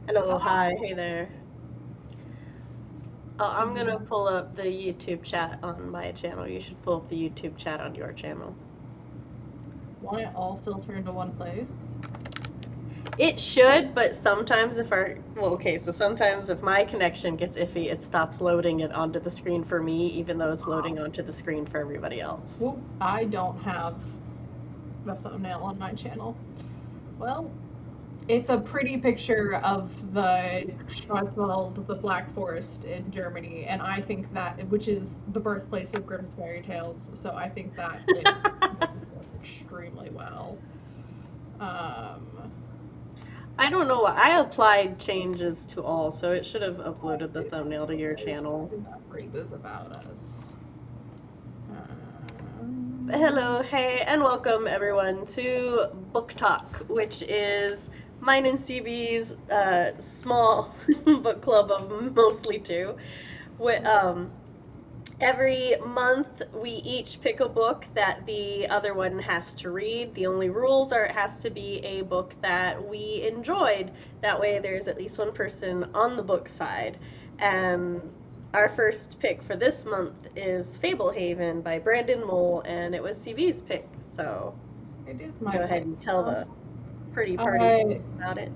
Hello, Ah, hi, hey there. Oh, I'm gonna pull up the YouTube chat on my channel. You should pull up the YouTube chat on your channel. want it all filter into one place? It should, but sometimes sometimes if my connection gets iffy, it stops loading it onto the screen for me, even though it's Ah, loading onto the screen for everybody else. well, I don't have the thumbnail on my channel. Well, it's a pretty picture of the Schwarzwald, the Black Forest in Germany, and I think which is the birthplace of Grimm's fairy tales. So I think that fits extremely well. Um, I don't know. I applied changes to all, so it should have I uploaded the did thumbnail to your channel. not read this about us. Hello, hey, and welcome everyone to Book Talk, which is mine and CB's small book club of mostly two. Every month, we each pick a book that the other one has to read. The only rules are it has to be a book that we enjoyed. That way, there's at least one person on the book side. And our first pick for this month is Fablehaven by Brandon Mole, and it was CB's pick. So It is my go ahead pick. and tell the pretty party I about it.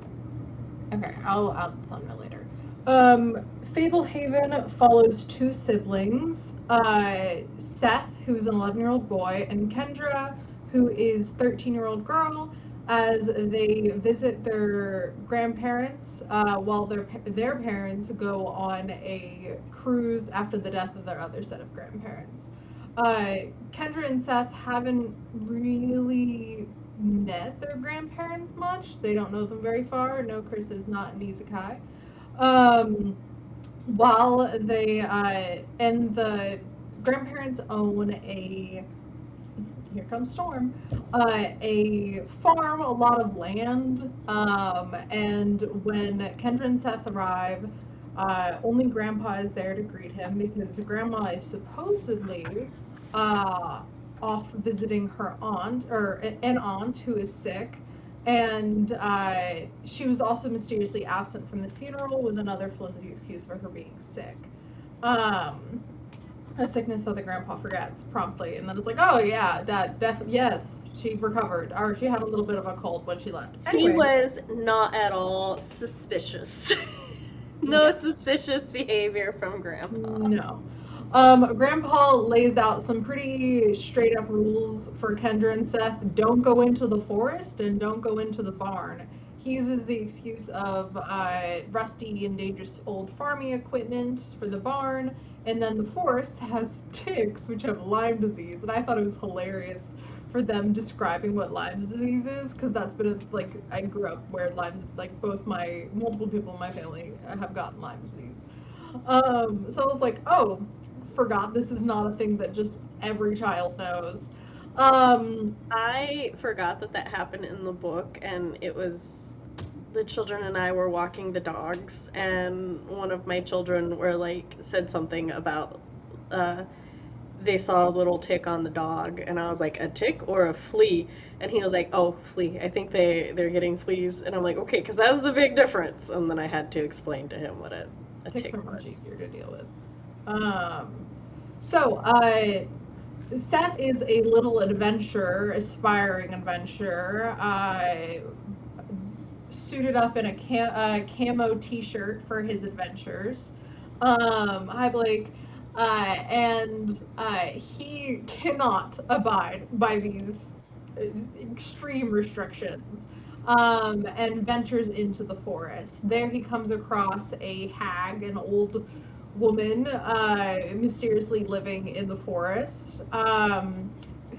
Okay, I'll thumbnail later. Fablehaven follows two siblings, Seth, who's an 11-year-old boy, and Kendra, who is 13-year-old girl, as they visit their grandparents while their parents go on a cruise after the death of their other set of grandparents. Kendra and Seth haven't really met their grandparents much. They don't know them very far. No, Chris is not an isekai. Um, while they and the grandparents own a here comes storm a farm, a lot of land, and when Kendra and Seth arrive, only Grandpa is there to greet him because Grandma is supposedly uh, off visiting her aunt or an aunt who is sick, and she was also mysteriously absent from the funeral with another flimsy excuse for her being sick. Um, a sickness that the grandpa forgets promptly, and then it's like, oh yeah, that definitely yes, she recovered, or she had a little bit of a cold when she left. He Anyway, was not at all suspicious. No yeah, suspicious behavior from Grandpa. no. Grandpa lays out some pretty straight up rules for Kendra and Seth. Don't go into the forest and don't go into the barn. He uses the excuse of rusty and dangerous old farming equipment for the barn, and then the forest has ticks, which have Lyme disease. And I thought it was hilarious for them describing what Lyme disease is, because that's been like I grew up where Lyme, like both my multiple people in my family have gotten Lyme disease. So I was like, oh, forgot this is not a thing that just every child knows. Um, I forgot that that happened in the book, and it was the children and I were walking the dogs, and one of my children were like said something about uh, they saw a little tick on the dog, and I was like, a tick or a flea? And he was like, oh, flea. I think they're getting fleas, and I'm like, okay, because that's a big difference. And then I had to explain to him what a ticks tick are much was. easier to deal with. Um, so Seth is a little adventurer, aspiring adventurer, suited up in a camo T-shirt for his adventures. Hi Blake, and he cannot abide by these extreme restrictions. And ventures into the forest. There he comes across a hag, an old woman mysteriously living in the forest,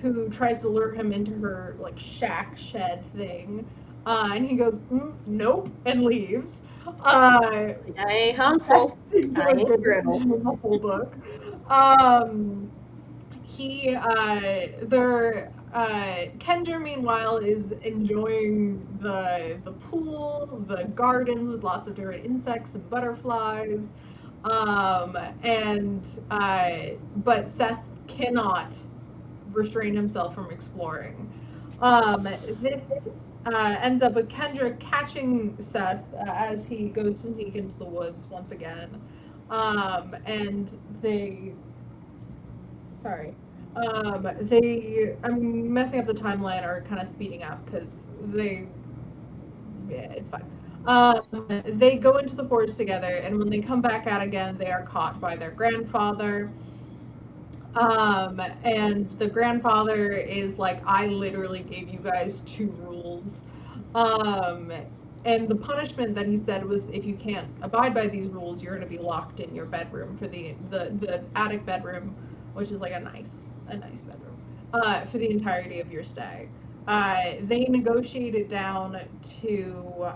who tries to lure him into her like shack shed thing. And he goes, nope, and leaves. I ain't Hansel. That seems I like a ain't good Gretel. decision in the whole book. Um, Kendra meanwhile is enjoying the pool, the gardens with lots of different insects and butterflies, and but Seth cannot restrain himself from exploring. Um, this ends up with Kendra catching Seth as he goes to sneak into the woods once again. And they, sorry, I'm messing up the timeline or kind of speeding up because yeah, it's fine. They go into the forest together, and when they come back out again, they are caught by their grandfather. And the grandfather is like, I literally gave you guys 2 rules. And the punishment that he said was, if you can't abide by these rules, you're going to be locked in your bedroom for the attic bedroom, which is like a nice bedroom, for the entirety of your stay. They negotiate it down to,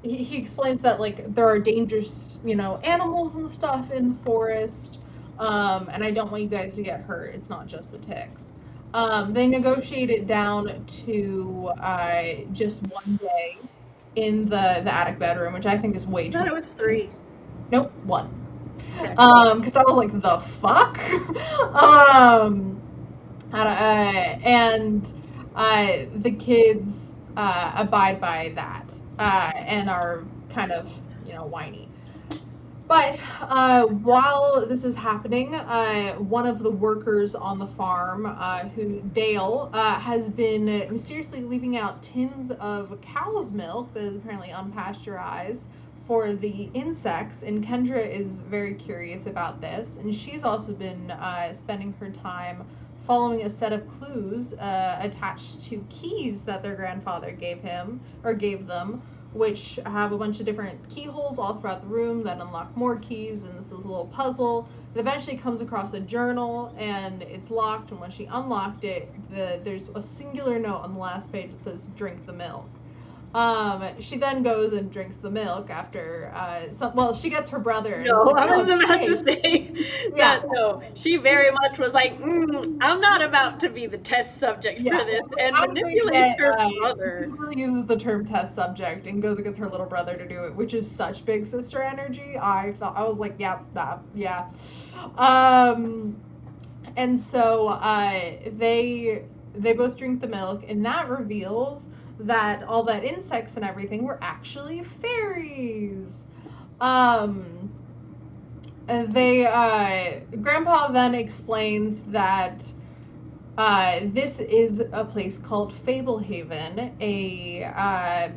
he explains that like there are dangerous, animals and stuff in the forest. And I don't want you guys to get hurt. It's not just the ticks. They negotiate it down to just 1 day in the attic bedroom, which I think is way too. I thought it was 3. Nope, 1. Okay. Because I was like, the fuck? The kids abide by that and are kind of, whiny. But while this is happening, one of the workers on the farm, Dale, has been mysteriously leaving out tins of cow's milk that is apparently unpasteurized for the insects, and Kendra is very curious about this, and she's also been spending her time following a set of clues attached to keys that their grandfather gave them, which have a bunch of different keyholes all throughout the room that unlock more keys, and this is a little puzzle. It eventually comes across a journal, and it's locked, and when she unlocked it, there's a singular note on the last page that says, drink the milk. She then goes and drinks the milk after, she gets her brother. No, like, I was about to say that, no. She very much was like, I'm not about to be the test subject for this, and manipulates her brother. She really uses the term test subject and goes against her little brother to do it, which is such big sister energy. I was like, yeah. And so they both drink the milk, and that reveals that all that insects and everything were actually fairies. Grandpa then explains that this is a place called Fablehaven, a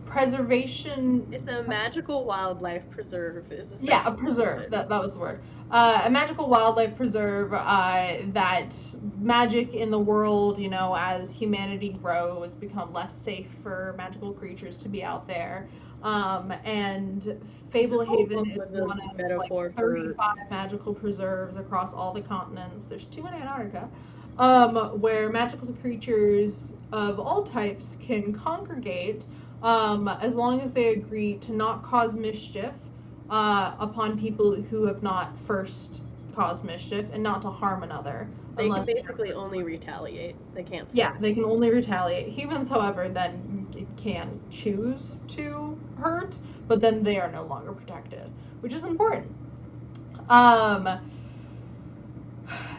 preservation. It's a magical wildlife preserve. Yeah, a preserve. That was the word. A magical wildlife preserve that magic in the world, as humanity grows, become less safe for magical creatures to be out there. And Fablehaven is one of like 35 magical preserves across all the continents. There's 2 in Antarctica, where magical creatures of all types can congregate as long as they agree to not cause mischief upon people who have not first caused mischief, and not to harm another. They can basically only retaliate. They can't. Yeah, they can only retaliate. Humans, however, then can choose to hurt, but then they are no longer protected, which is important.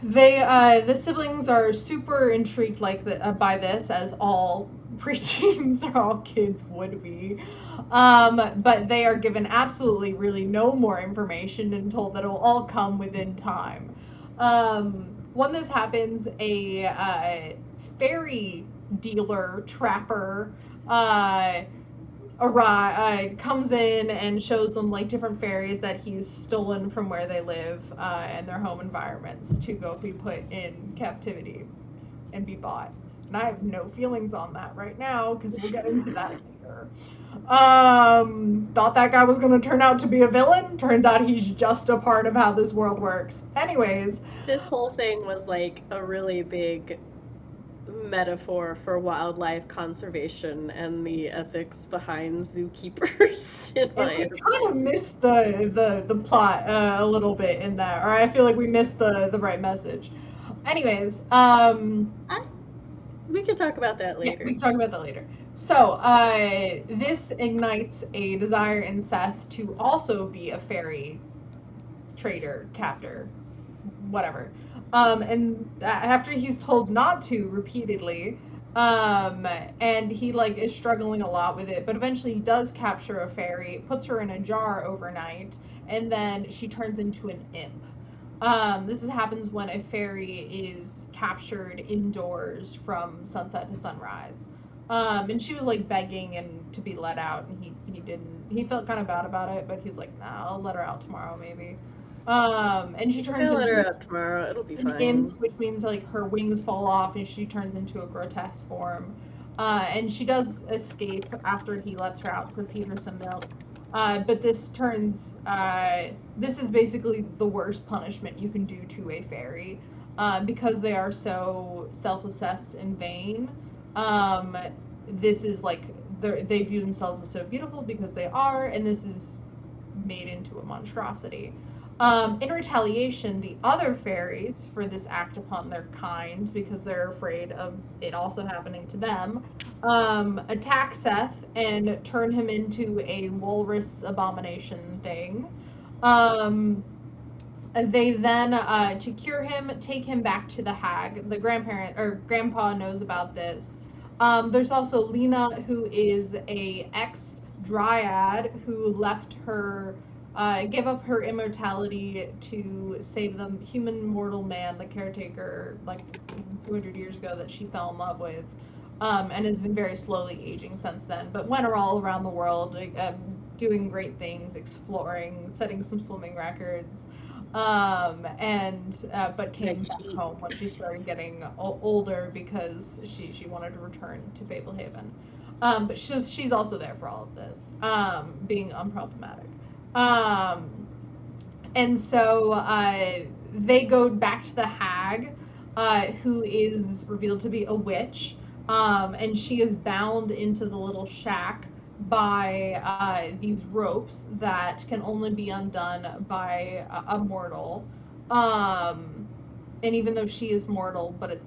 The siblings are super intrigued by this, as all preteens or all kids would be. But they are given absolutely really no more information and told that it will all come within time. When this happens, a fairy dealer, trapper, comes in and shows them like different fairies that he's stolen from where they live and their home environments to go be put in captivity and be bought. And I have no feelings on that right now because we'll get into that later. Thought that guy was going to turn out to be a villain. Turns out he's just a part of how this world works. Anyways. This whole thing was like a really big metaphor for wildlife conservation and the ethics behind zookeepers. We kind of missed the plot a little bit in that, or I feel like we missed the right message. Anyways, we can talk about that later. Yeah, we can talk about that later. So, this ignites a desire in Seth to also be a fairy trader, captor, whatever. And after he's told not to repeatedly, And he like is struggling a lot with it, but eventually he does capture a fairy, puts her in a jar overnight, and then she turns into an imp. Happens when a fairy is captured indoors from sunset to sunrise. And she was like begging and to be let out, and he didn't. He felt kind of bad about it, but he's like, nah, I'll let her out tomorrow maybe. And she turns I'll let her into out tomorrow. It'll be an fine. imp, which means like her wings fall off and she turns into a grotesque form. And she does escape after he lets her out to feed her some milk. But this is basically the worst punishment you can do to a fairy, because they are so self-obsessed and vain. This is like they view themselves as so beautiful because they are, and this is made into a monstrosity. In retaliation, the other fairies, for this act upon their kind, because they're afraid of it also happening to them, attack Seth and turn him into a walrus abomination thing. They then, to cure him, take him back to the hag. The grandparent or grandpa knows about this. There's also Lena, who is a ex dryad who left her, gave up her immortality to save the human mortal man, the caretaker, like 200 years ago, that she fell in love with, and has been very slowly aging since then. But went all around the world, doing great things, exploring, setting some swimming records. But came back home when she started getting older because she wanted to return to Fablehaven. But she's also there for all of this, being unproblematic. And so they go back to the hag, who is revealed to be a witch, and she is bound into the little shack by these ropes that can only be undone by a mortal. And even though she is mortal, but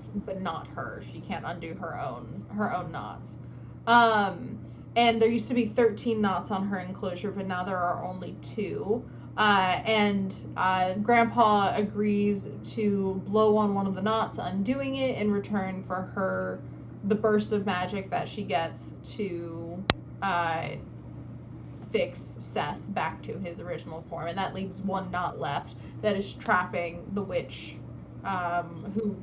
not her, she can't undo her own knots. And there used to be 13 knots on her enclosure, but now there are only 2. Grandpa agrees to blow on one of the knots, undoing it, in return for the burst of magic that she gets to fix Seth back to his original form. And that leaves 1 knot left that is trapping the witch, who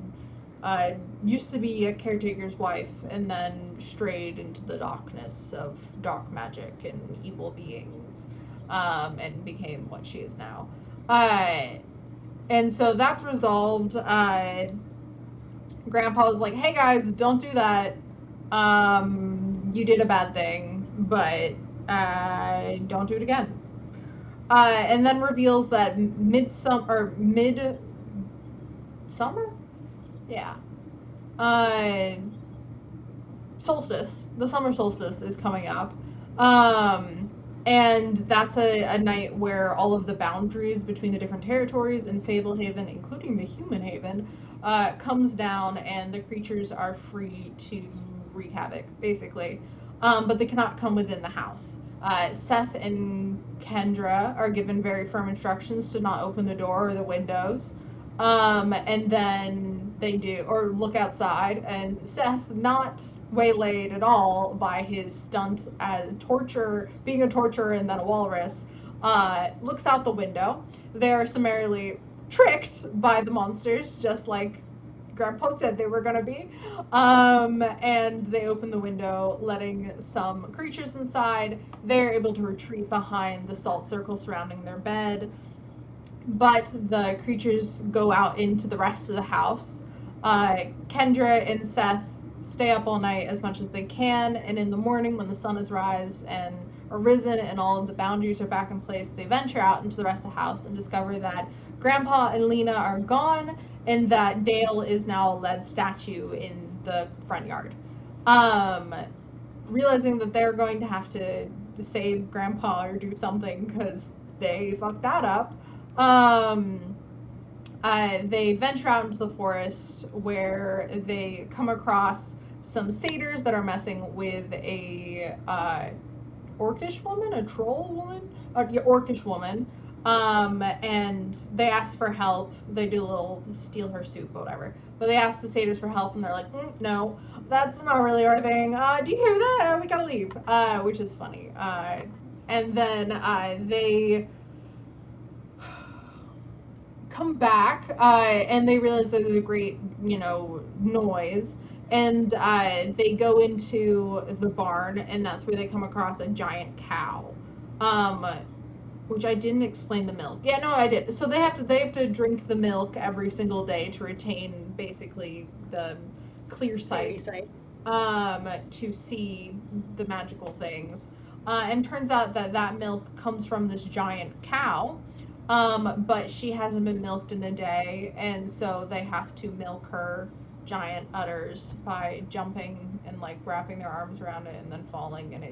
used to be a caretaker's wife and then strayed into the darkness of dark magic and evil beings, and became what she is now. And so that's resolved. Grandpa was like, hey guys, don't do that. You did a bad thing, but don't do it again. And then reveals that mid-summer? Yeah. Solstice. The summer solstice is coming up. And that's a night where all of the boundaries between the different territories in Fablehaven, including the human haven, comes down, and the creatures are free to wreak havoc, basically. But they cannot come within the house. Seth and Kendra are given very firm instructions to not open the door or the windows. And then they do, or look outside, and Seth, not waylaid at all by his stunt as being a torturer and then a walrus, looks out the window. They are summarily tricked by the monsters, just like Grandpa said they were going to be. And they open the window, letting some creatures inside. They're able to retreat behind the salt circle surrounding their bed. But the creatures go out into the rest of the house. Kendra and Seth stay up all night as much as they can, and in the morning, when the sun has risen and all of the boundaries are back in place, they venture out into the rest of the house and discover that Grandpa and Lena are gone, and that Dale is now a lead statue in the front yard. Realizing that they're going to have to save Grandpa or do something because they fucked that up, they venture out into the forest, where they come across some satyrs that are messing with a orcish woman, a troll woman, orcish woman, And they ask for help. They do a little steal her soup, whatever. But they ask the satyrs for help, and they're like, no, that's not really our thing. Do you hear that? We gotta leave. Which is funny. And then they come back, and they realize there's a great, noise. And they go into the barn, and that's where they come across a giant cow. Which I didn't explain the milk. Yeah, no, I did. So they have to drink the milk every single day to retain basically the clear sight. To see the magical things. And turns out that milk comes from this giant cow. But she hasn't been milked in a day, and so they have to milk her giant udders by jumping and like wrapping their arms around it and then falling, and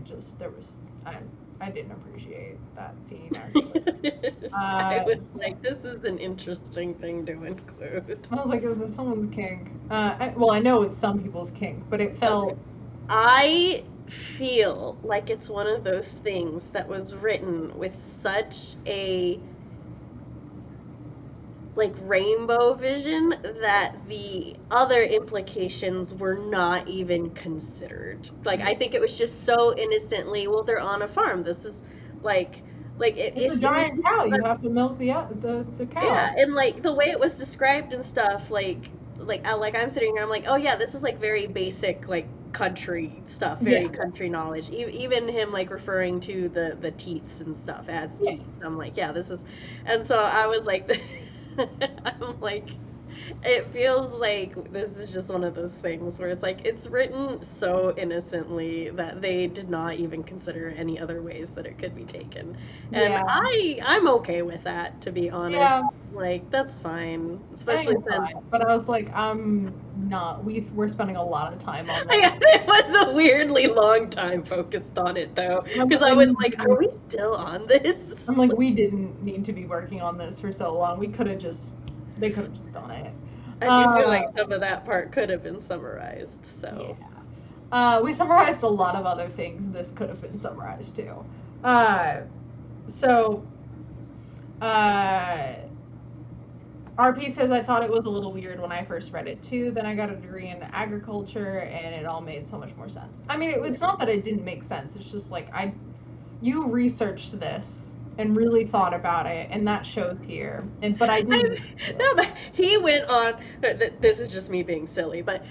I didn't appreciate that scene actually. I was like, this is an interesting thing to include. I was like, is this someone's kink? Well, I know it's some people's kink, but it felt... I feel like it's one of those things that was written with such a like rainbow vision that the other implications were not even considered. Like, I think it was just so innocently, well, they're on a farm. This is it's a giant cow. You have to milk the cow. Yeah, and like the way it was described and stuff, like I'm sitting here, I'm like, oh yeah, this is like very basic, like country stuff, very country knowledge. Even him like referring to the teats and stuff as teats. I'm like, yeah, this is, and so I was like. I'm like, it feels like this is just one of those things where it's like it's written so innocently that they did not even consider any other ways that it could be taken, and I'm okay with that, to be honest. Yeah. Like, that's fine, especially since. But I was like, I'm not. We're spending a lot of time on that. Yeah, it was a weirdly long time focused on it though, because I was like, are we still on this? I'm like, we didn't need to be working on this for so long. They could have just done it. I do feel like some of that part could have been summarized, so. Yeah. We summarized a lot of other things. This could have been summarized too. RP says, I thought it was a little weird when I first read it too. Then I got a degree in agriculture and it all made so much more sense. I mean, it's not that it didn't make sense. It's just like, you researched this and really thought about it, and that shows here. But I didn't. No, but he went on. This is just me being silly, but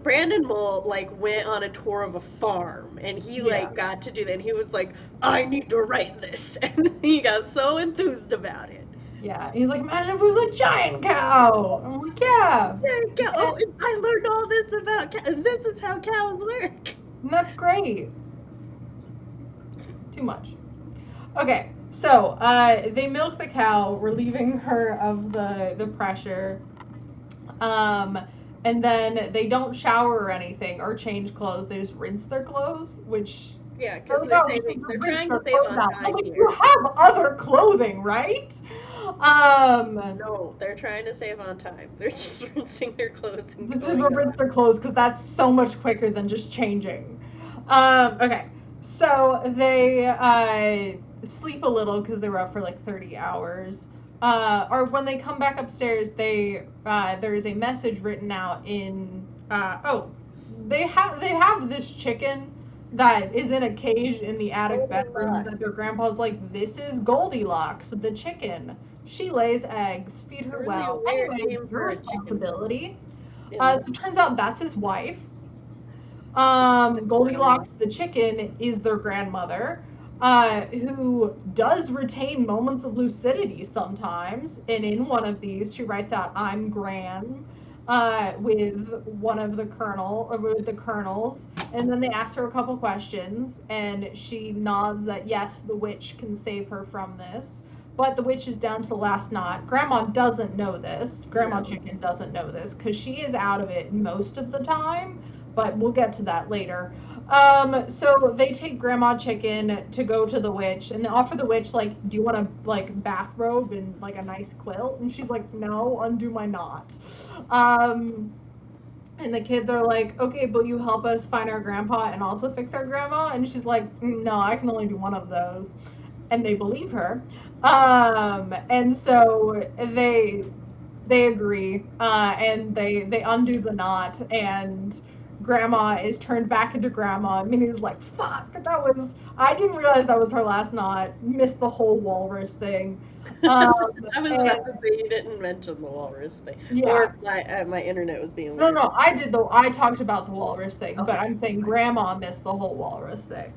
Brandon Mull like went on a tour of a farm, and he like got to do that. And he was like, I need to write this, and he got so enthused about it. Yeah, he's like, imagine if it was a giant cow. I'm like, yeah. Giant cow. Oh, I learned all this about cows. This is how cows work. And that's great. Too much. Okay, so they milk the cow, relieving her of the pressure, and then they don't shower or anything or change clothes. They just rinse their clothes, which because they're trying to save on time here. You have other clothing, right? No, they're trying to save on time. They're just rinsing their clothes. This is rinse their clothes because that's so much quicker than just changing. Okay, so they sleep a little because they were up for like 30 hours. Or when they come back upstairs, there is a message written out in they have this chicken that is in a cage in the attic bedroom that their grandpa's like, this is Goldilocks, the chicken. She lays eggs, feed her well. Anyway, your responsibility. So it turns out that's his wife. Goldilocks, the chicken, is their grandmother. Who does retain moments of lucidity sometimes, and in one of these she writes out, I'm Gran, with one of the colonels, and then they ask her a couple questions, and she nods that yes, the witch can save her from this, but the witch is down to the last knot. Grandma doesn't know this. Grandma Chicken doesn't know this, because she is out of it most of the time, but we'll get to that later. So they take Grandma Chicken to go to the witch, and they offer the witch, like, do you want a, like, bathrobe and, like, a nice quilt? And she's like, no, undo my knot. And the kids are like, okay, but you help us find our grandpa and also fix our grandma? And she's like, no, I can only do one of those. And they believe her. And so they agree, and they undo the knot, and Grandma is turned back into Grandma. Minnie's like, fuck, I didn't realize that was her last knot. Missed the whole walrus thing. I was And, about to say you didn't mention the walrus thing, yeah. or my internet was being weird. No, I talked about the walrus thing, Okay. but I'm saying Grandma missed the whole walrus thing.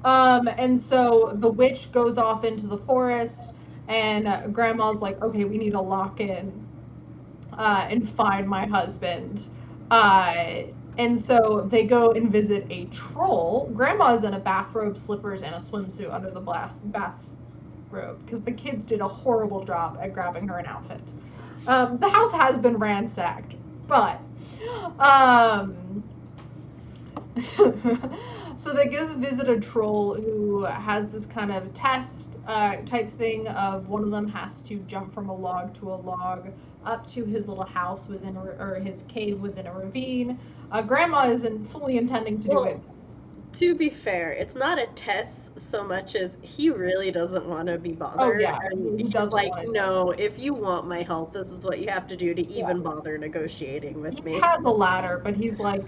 And so the witch goes off into the forest, and Grandma's like, okay, we need to lock in and find my husband. And so they go and visit a troll. Grandma's in a bathrobe, slippers, and a swimsuit under the bathrobe, because the kids did a horrible job at grabbing her an outfit. The house has been ransacked, but so they go visit a troll who has this kind of test type thing of one of them has to jump from a log to a log up to his little house or his cave within a ravine. Grandma isn't fully intending to do it. To be fair, it's not a test so much as he really doesn't want to be bothered. Oh, yeah. And He he's like, no, if you want my help, this is what you have to do to even bother negotiating with me. He has a ladder, but he's like,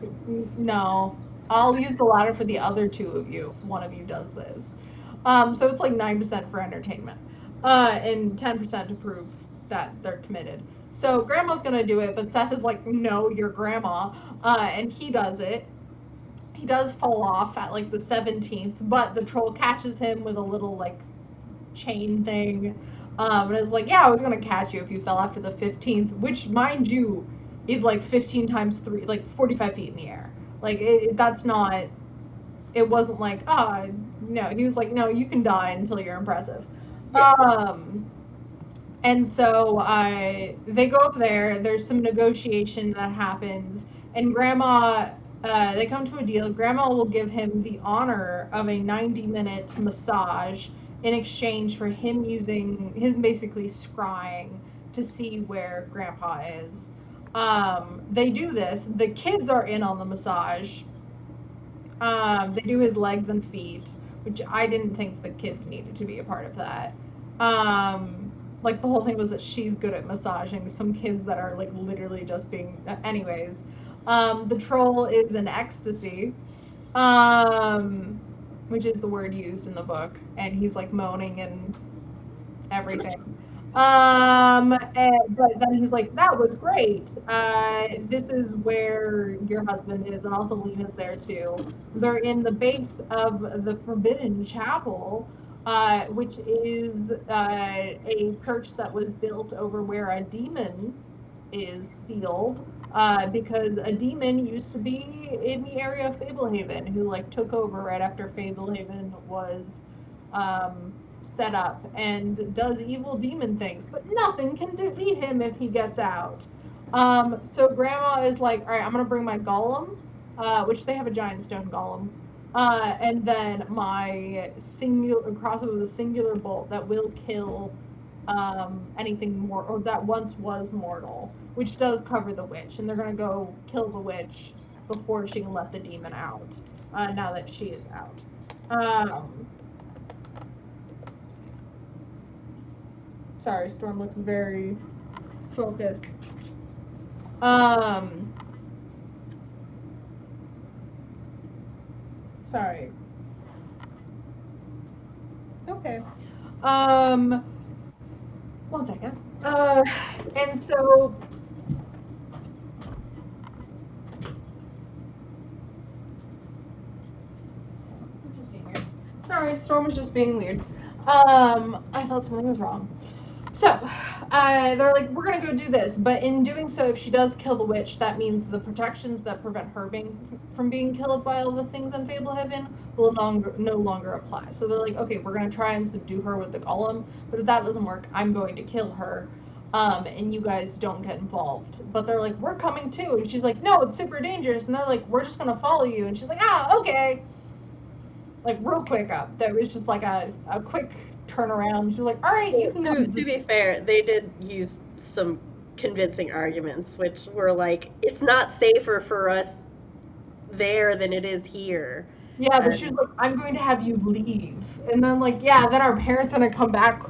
no, I'll use the ladder for the other two of you if one of you does this. So it's like 9% for entertainment, and 10% to prove that they're committed. So Grandma's gonna do it, but Seth is like, no, you're Grandma, and he does it. He does fall off at like the 17th, but the troll catches him with a little like chain thing, and is like, yeah, I was gonna catch you if you fell after the 15th, which, mind you, is like 15 times 3, like 45 feet in the air. Like that's not. It wasn't like, no. He was like, no, you can die until you're impressive. Yeah. And so they go up there. There's some negotiation that happens, and Grandma. They come to a deal. Grandma will give him the honor of a 90-minute massage in exchange for him basically scrying to see where Grandpa is. They do this. The kids are in on the massage. They do his legs and feet, which I didn't think the kids needed to be a part of that. Like the whole thing was that she's good at massaging some kids that are like literally just being. Anyways. The troll is in ecstasy, which is the word used in the book, and he's like moaning and everything. But then he's like, that was great. This is where your husband is, and also Lena's there too. They're in the base of the Forbidden Chapel, which is a church that was built over where a demon is sealed. Because a demon used to be in the area of Fablehaven, who like took over right after Fablehaven was set up and does evil demon things, but nothing can defeat him if he gets out. So Grandma is like, all right, I'm gonna bring my golem, which they have a giant stone golem, and then my crossover with a singular bolt that will kill anything more, or that once was mortal, which does cover the witch, and they're gonna go kill the witch before she can let the demon out, now that she is out. Sorry, Storm looks very focused. Sorry. Okay. One second. And so sorry, Storm was just being weird. I thought something was wrong. So, they're like, we're gonna go do this, but in doing so, if she does kill the witch, that means the protections that prevent her from being killed by all the things in Fablehaven will no longer apply. So they're like, okay, we're gonna try and subdue her with the golem, but if that doesn't work, I'm going to kill her, and you guys don't get involved. But they're like, we're coming too, and she's like, no, it's super dangerous, and they're like, we're just gonna follow you, and she's like, okay. Like, real quick up. That was just like a quick turnaround. She was like, all right, you can go. To be fair, they did use some convincing arguments, which were like, it's not safer for us there than it is here. Yeah, but she was like, I'm going to have you leave. And then, like, yeah, then our parents are going to come back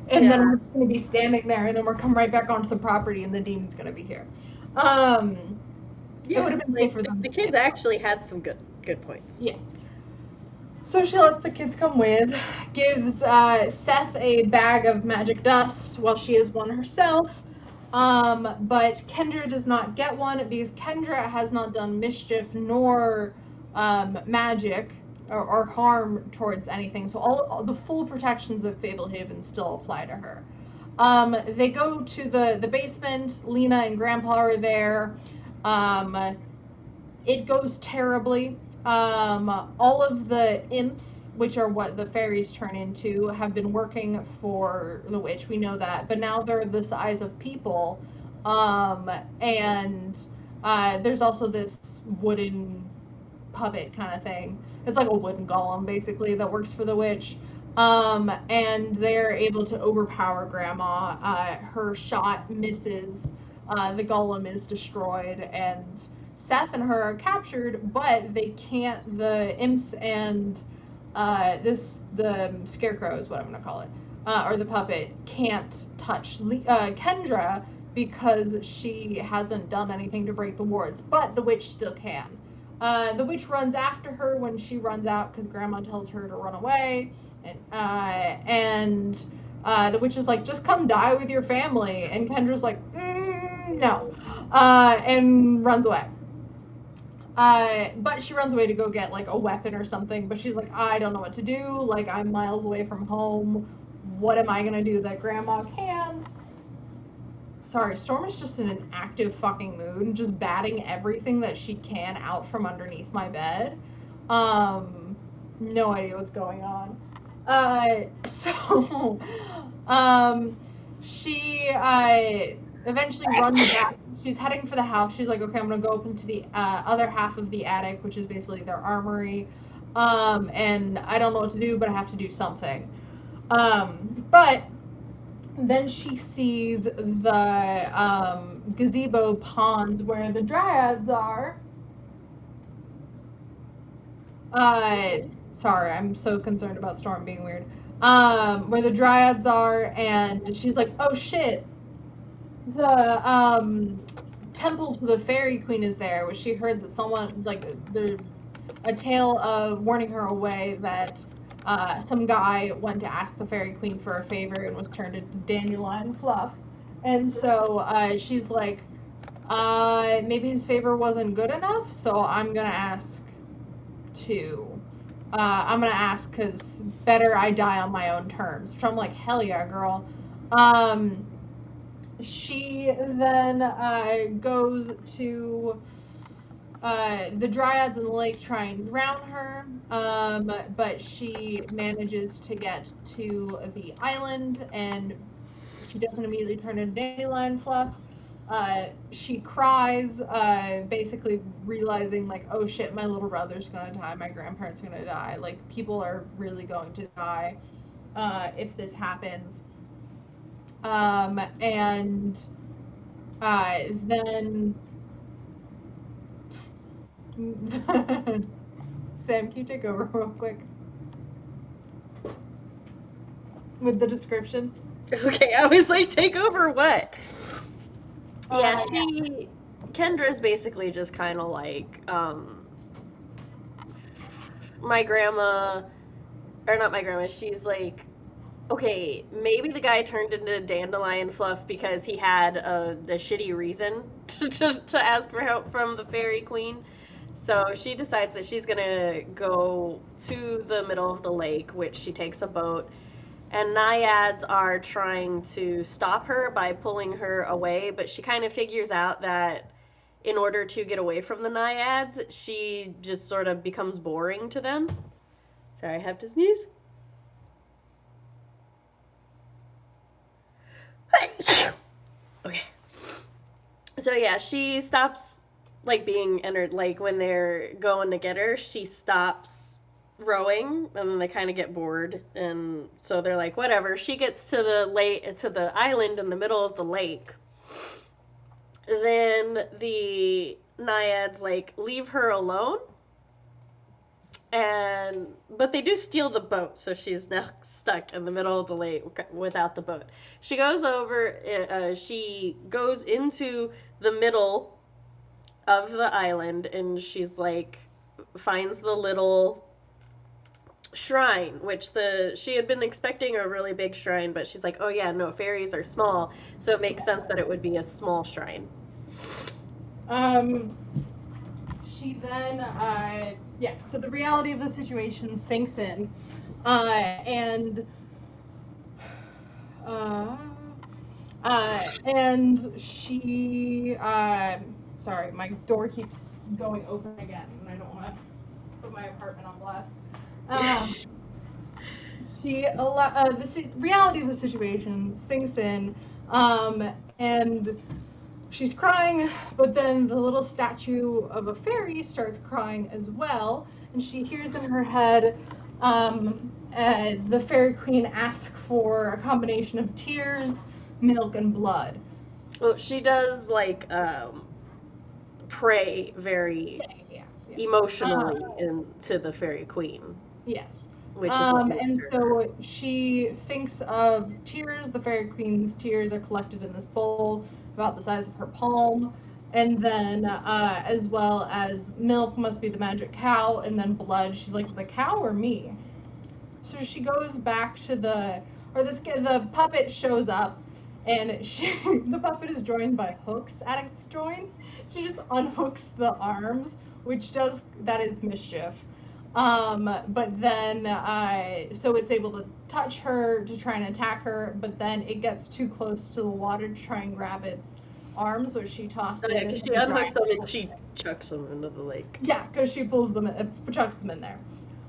and then Yeah. we're going to be standing there, and then we're come right back onto the property, and the demon's going to be here. It would have been like safer for them the to stay. kids actually had some good points. Yeah. So she lets the kids come with, gives Seth a bag of magic dust while she has one herself. But Kendra does not get one because Kendra has not done mischief nor magic or harm towards anything. So all the full protections of Fablehaven still apply to her. They go to the basement. Lena and Grandpa are there. It goes terribly. All of the imps, which are what the fairies turn into, have been working for the witch. We know that, but now they're the size of people. And there's also this wooden puppet kind of thing. It's like a wooden golem, basically, that works for the witch. And they're able to overpower Grandma. Her shot misses. The golem is destroyed, and Seth and her are captured, but they can't. The imps and the scarecrow is what I'm gonna call it, or the puppet, can't touch Kendra because she hasn't done anything to break the wards. But the witch still can. The witch runs after her when she runs out because Grandma tells her to run away, and the witch is like, "Just come die with your family," and Kendra's like, "No," and runs away. But she runs away to go get like a weapon or something, but she's like, I don't know what to do, like I'm miles away from home, what am I gonna do that Grandma can't? Sorry, Storm is just in an active fucking mood, just batting everything that she can out from underneath my bed. No idea what's going on. She eventually runs back. She's heading for the house. She's like, okay, I'm gonna go up into the other half of the attic, which is basically their armory. And I don't know what to do, but I have to do something. But then she sees the gazebo pond where the dryads are. Sorry, I'm so concerned about Storm being weird. Where the dryads are, and she's like, oh shit, the temple to the fairy queen is there, where she heard that someone, like, a tale of warning her away that some guy went to ask the fairy queen for a favor and was turned into dandelion fluff. And so she's like, maybe his favor wasn't good enough, so I'm gonna ask too. I'm gonna ask because better I die on my own terms. Which I'm like, hell yeah, girl. She then goes to the dryads in the lake try and drown her, but she manages to get to the island, and she doesn't immediately turn into dandelion fluff. She cries, basically realizing, like, oh shit, my little brother's gonna die, my grandparents are gonna die, like, people are really going to die if this happens. And then Sam, can you take over real quick with the description? Okay, I was like, take over what? Yeah, Yeah. Kendra's basically just kind of like, my grandma, or not my grandma, she's like, okay, maybe the guy turned into dandelion fluff because he had a shitty reason to ask for help from the fairy queen. So she decides that she's gonna go to the middle of the lake, which she takes a boat, and naiads are trying to stop her by pulling her away, but she kind of figures out that in order to get away from the naiads, she just sort of becomes boring to them. Sorry, I have to sneeze. Okay. So yeah, she stops like being entered, like when they're going to get her, she stops rowing and then they kind of get bored, and so they're like whatever. She gets to the island in the middle of the lake. Then the naiads like leave her alone, But they do steal the boat, so she's now stuck in the middle of the lake without the boat. She goes over, she goes into the middle of the island, and she's like, finds the little shrine, which she had been expecting a really big shrine, but she's like, oh yeah, no, fairies are small, so it makes sense that it would be a small shrine. She then, so the reality of the situation sinks in, and she, sorry, my door keeps going open again, and I don't want to put my apartment on blast. The reality of the situation sinks in, and she's crying, but then the little statue of a fairy starts crying as well, and she hears in her head the fairy queen ask for a combination of tears, milk, and blood. Well, she does like pray very emotionally into the fairy queen. Yes. Which is and so she thinks of tears. The fairy queen's tears are collected in this bowl about the size of her palm, and then as well as milk must be the magic cow, and then blood. She's like, the cow or me? So she goes back to the puppet shows up, and the puppet is joined by hooks at its joints. She just unhooks the arms, that is mischief. But then, so it's able to touch her to try and attack her, but then it gets too close to the water to try and grab its arms, which she tossed in. Because she unhooks them and she chucks them into the lake. Yeah, because she chucks them in there.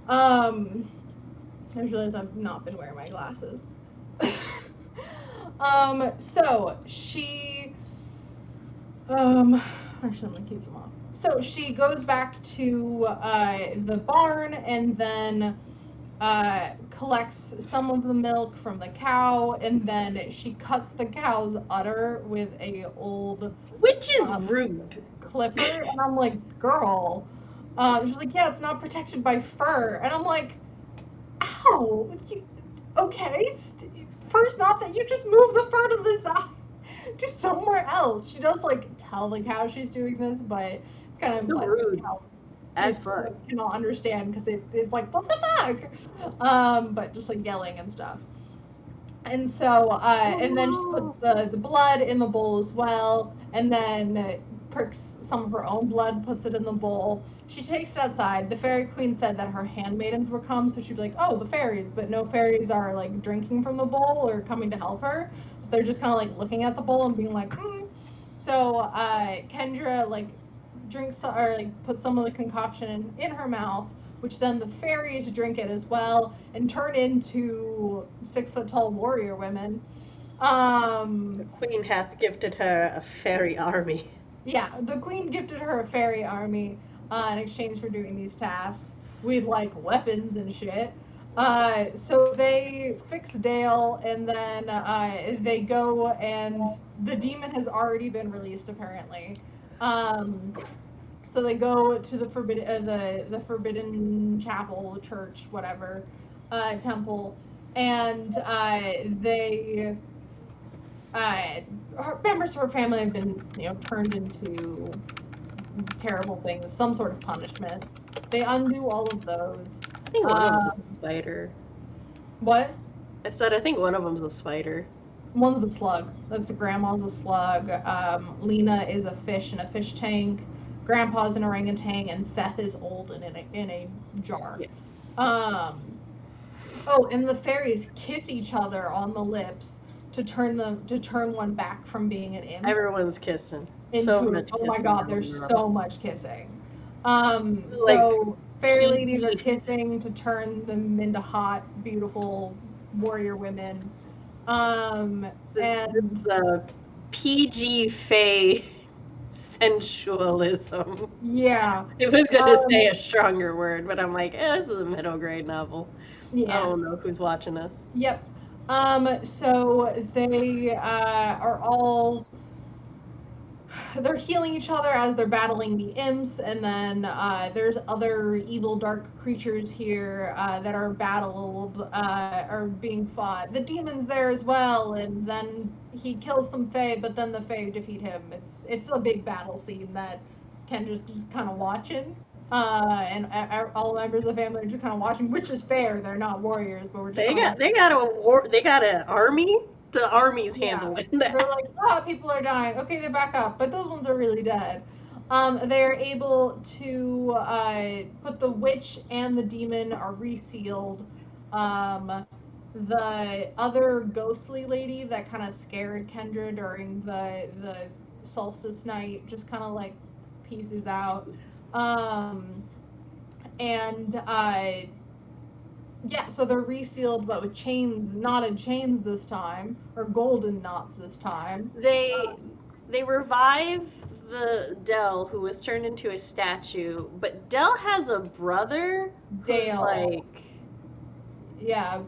I realize I've not been wearing my glasses. So she, actually I'm gonna keep them on. So she goes back to the barn and then collects some of the milk from the cow, and then she cuts the cow's udder with a old, which is rude, clipper. And I'm like, girl. She's like, yeah, it's not protected by fur. And I'm like, ow. Okay. First, not that you just move the fur to the side. Do somewhere else. She does like tell the cow she's doing this, but it's kind of like, rude. As fuck. Cannot understand because it is like, what the fuck? But just like yelling and stuff. And so, and then she puts the blood in the bowl as well, and then pricks some of her own blood, puts it in the bowl. She takes it outside. The fairy queen said that her handmaidens were come, so she'd be like, oh, the fairies, but no fairies are like drinking from the bowl or coming to help her. They're just kind of like looking at the bowl and being like, So Kendra like drinks or like puts some of the concoction in her mouth, which then the fairies drink it as well and turn into 6-foot-tall warrior women. The queen hath gifted her a fairy army. Yeah, the queen gifted her a fairy army in exchange for doing these tasks with like weapons and shit. So they fix Dale, and then they go, and the demon has already been released apparently. So they go to the forbidden chapel, church, whatever, temple, and members of her family have been, turned into terrible things, some sort of punishment. They undo all of those. I think one of them's a spider. What? I said I think one of them's a spider. One's a slug. That's the grandma's a slug. Lena is a fish in a fish tank. Grandpa's an orangutan, and Seth is old and in a jar. Yeah. Oh, and the fairies kiss each other on the lips to turn one back from being an imp. Everyone's kissing. Oh my god, there's so much kissing. So fairy ladies are kissing to turn them into hot, beautiful warrior women. And it's a PG fae sensualism. Yeah. I was gonna say a stronger word, but I'm like, this is a middle grade novel. Yeah. I don't know who's watching us. Yep. So they are all they're healing each other as they're battling the imps, and then there's other evil dark creatures here that are battled, are being fought. The demon's there as well, and then he kills some fae, but then the fae defeat him. It's a big battle scene that Kendra's just kind of watching. And all members of the family are just kind of watching, which is fair. They're not warriors, but we're just They got an army. The army's handling that. They're like, people are dying. Okay, they're back up, but those ones are really dead. They're able to put the witch and the demon are resealed. The other ghostly lady that kind of scared Kendra during the solstice night just kind of like pieces out. Yeah, so they're resealed, but with chains, knotted chains this time, or golden knots this time. They revive the Dell, who was turned into a statue, but Dell has a brother, Dale. Yeah.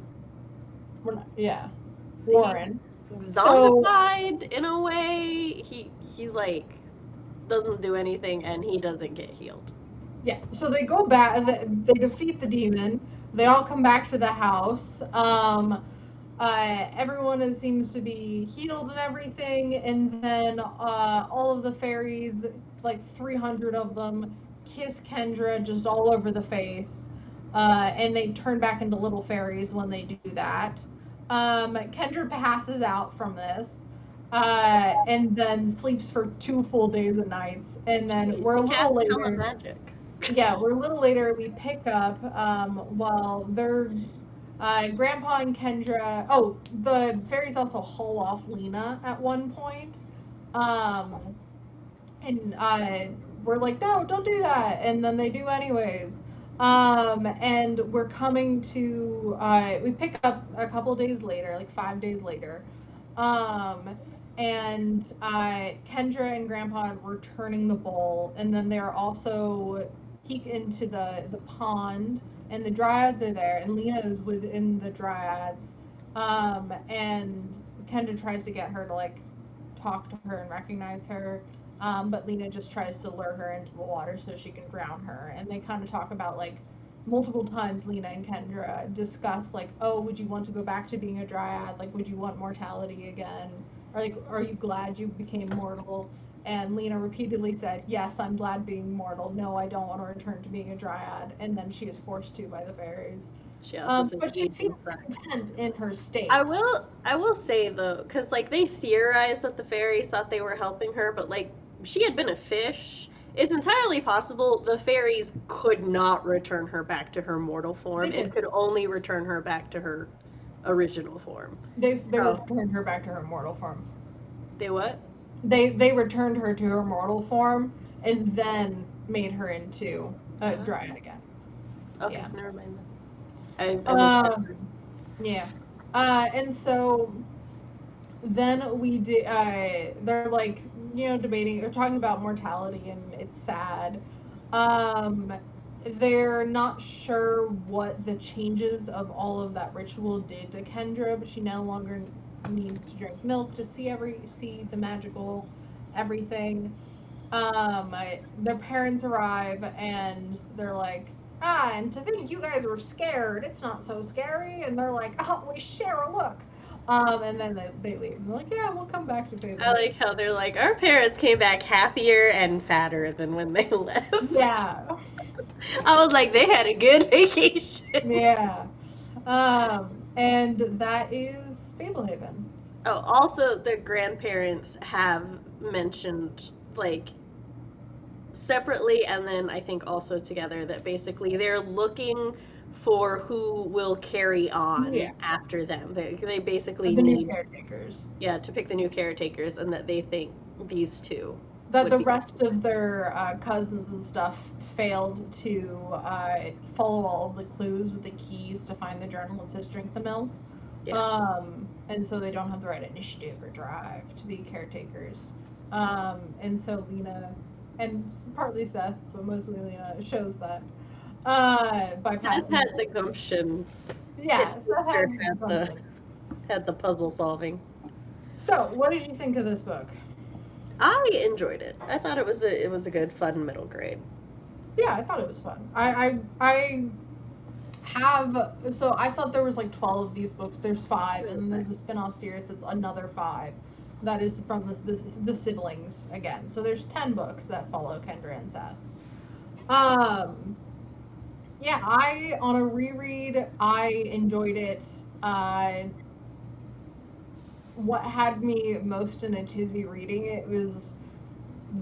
Warren. Zombified in a way. He like doesn't do anything, and he doesn't get healed. Yeah. So they go back. They defeat the demon. They all come back to the house. Everyone seems to be healed and everything, and then all of the fairies, like 300 of them, kiss Kendra just all over the face, and they turn back into little fairies when they do that. Kendra passes out from this, and then sleeps for 2 full days and nights, and then we're a little later. Magic. Yeah, we're a little later. We pick up while they're Grandpa and Kendra. Oh, the fairies also haul off Lena at one point, and we're like, no, don't do that, and then they do anyways. And we're coming to. We pick up a couple days later, like 5 days later, and Kendra and Grandpa are returning the bowl, and then they're also peek into the pond, and the dryads are there, and Lena is within the dryads, and Kendra tries to get her to like talk to her and recognize her, but Lena just tries to lure her into the water so she can drown her, and they kind of talk about like multiple times Lena and Kendra discuss like, oh, would you want to go back to being a dryad, like would you want mortality again, or like are you glad you became mortal? And Lena repeatedly said, yes, I'm glad being mortal. No, I don't want to return to being a dryad. And then she is forced to by the fairies. But she seems content in her state. I will say, though, because, like, they theorized that the fairies thought they were helping her, but, like, she had been a fish. It's entirely possible the fairies could not return her back to her mortal form. It could only return her back to her original form. They returned her back to her mortal form. They what? They returned her to her mortal form and then made her into a dryad again. Okay, yeah. Never mind then. Yeah. And so then we did. They're like, debating or talking about mortality, and it's sad. They're not sure what the changes of all of that ritual did to Kendra, but she no longer needs to drink milk to see the magical everything. Their parents arrive and they're like, and to think you guys were scared, it's not so scary. And they're like, oh, we share a look. And then they leave. They're like, yeah, we'll come back to Fablehaven. I like how they're like, our parents came back happier and fatter than when they left. Yeah. I was like, they had a good vacation. Yeah. And that is Fablehaven. Oh, also the grandparents have mentioned, like, separately and then I think also together, that basically they're looking for who will carry on after them. They basically need new caretakers. Yeah, to pick the new caretakers, and that they think these two. That the rest of their cousins and stuff failed to follow all of the clues with the keys to find the journal that says drink the milk. Yeah. And so they don't have the right initiative or drive to be caretakers. And so Lena, and partly Seth, but mostly Lena, shows that. Seth had the gumption. Yeah, Seth had the puzzle solving. So, what did you think of this book? I enjoyed it. I thought it was a good, fun middle grade. Yeah, I thought it was fun. I have, so I thought there was like 12 of these books. There's 5, and then there's a spin-off series that's another 5. That is from the siblings again. So there's 10 books that follow Kendra and Seth. Yeah, on a reread, I enjoyed it. What had me most in a tizzy reading it was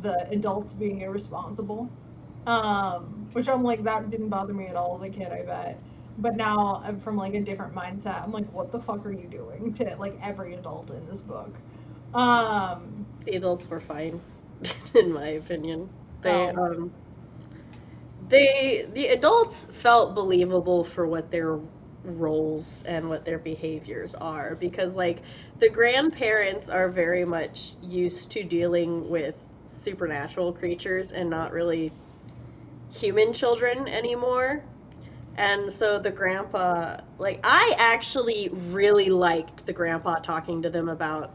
the adults being irresponsible. Which I'm like, that didn't bother me at all as a kid, I bet. But now I'm from like a different mindset. I'm like, what the fuck are you doing to like every adult in this book? The adults were fine, in my opinion. They Oh, the adults felt believable for what their roles and what their behaviors are, because like the grandparents are very much used to dealing with supernatural creatures and not really human children anymore. And so the grandpa, like, I actually really liked the grandpa talking to them about,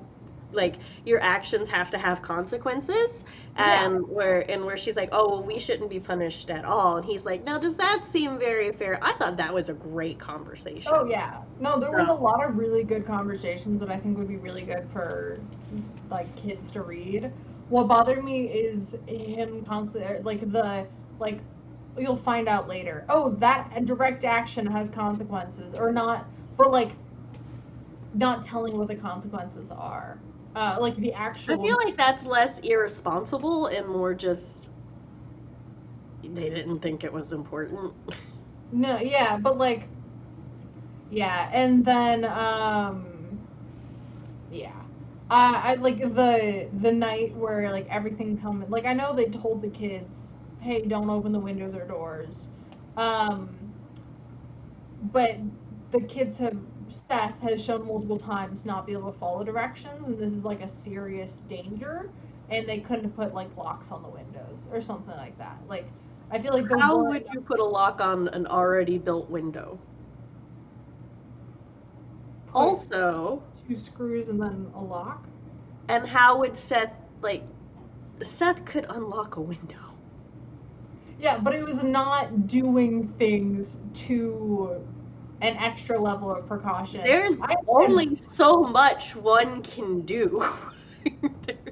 like, your actions have to have consequences, yeah. and where she's like, oh, well, we shouldn't be punished at all, and he's like, now does that seem very fair? I thought that was a great Oh, conversation. yeah. No, there was a So lot of really good conversations that I think would be really good for like kids to read. What bothered me is him constantly like you'll find out later. Oh, that direct action has consequences or not, but like not telling what the consequences are. Like the I actual. feel like that's less irresponsible and more just they didn't think it was important. No, yeah, but like yeah, and then yeah. I like the night where like everything come like I know they told the kids, hey, don't open the windows or doors, um, but the kids have Seth has shown multiple times not be able to follow directions, and this is like a serious danger, and they couldn't have put like locks on the windows or something like that. Like I feel like the How one would you put a lock on an already built window? put Also, 2 screws and then a lock. and how would Seth, like, Seth could unlock a window. Yeah, but it was not doing things to an extra level of precaution. There's I only so much one can do.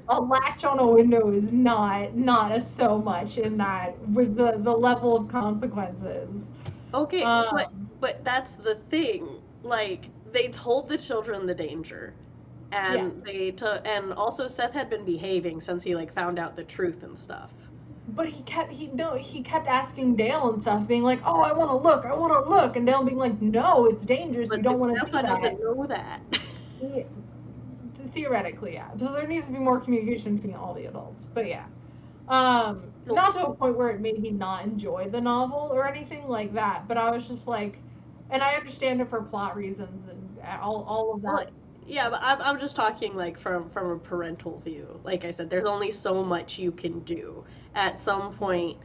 a latch on a window is not a so much in that with the level of consequences. Okay, Um, but that's the thing. Like, they told the children the danger, yeah, and and also Seth had been behaving since he like found out the truth and stuff. but he kept asking Dale and stuff, being like, "Oh, I want to look," and Dale being like, "No, it's dangerous. You But the don't want to do grandpa that." doesn't know that. Yeah, theoretically, yeah. So there needs to be more communication between all the adults. But yeah. Not to a point where it made me not enjoy the novel or anything like that, but I was just like, and I understand it for plot reasons and all of Well, that. yeah, but I'm just talking like from a parental view. Like I said, there's only so much you can do. At some point,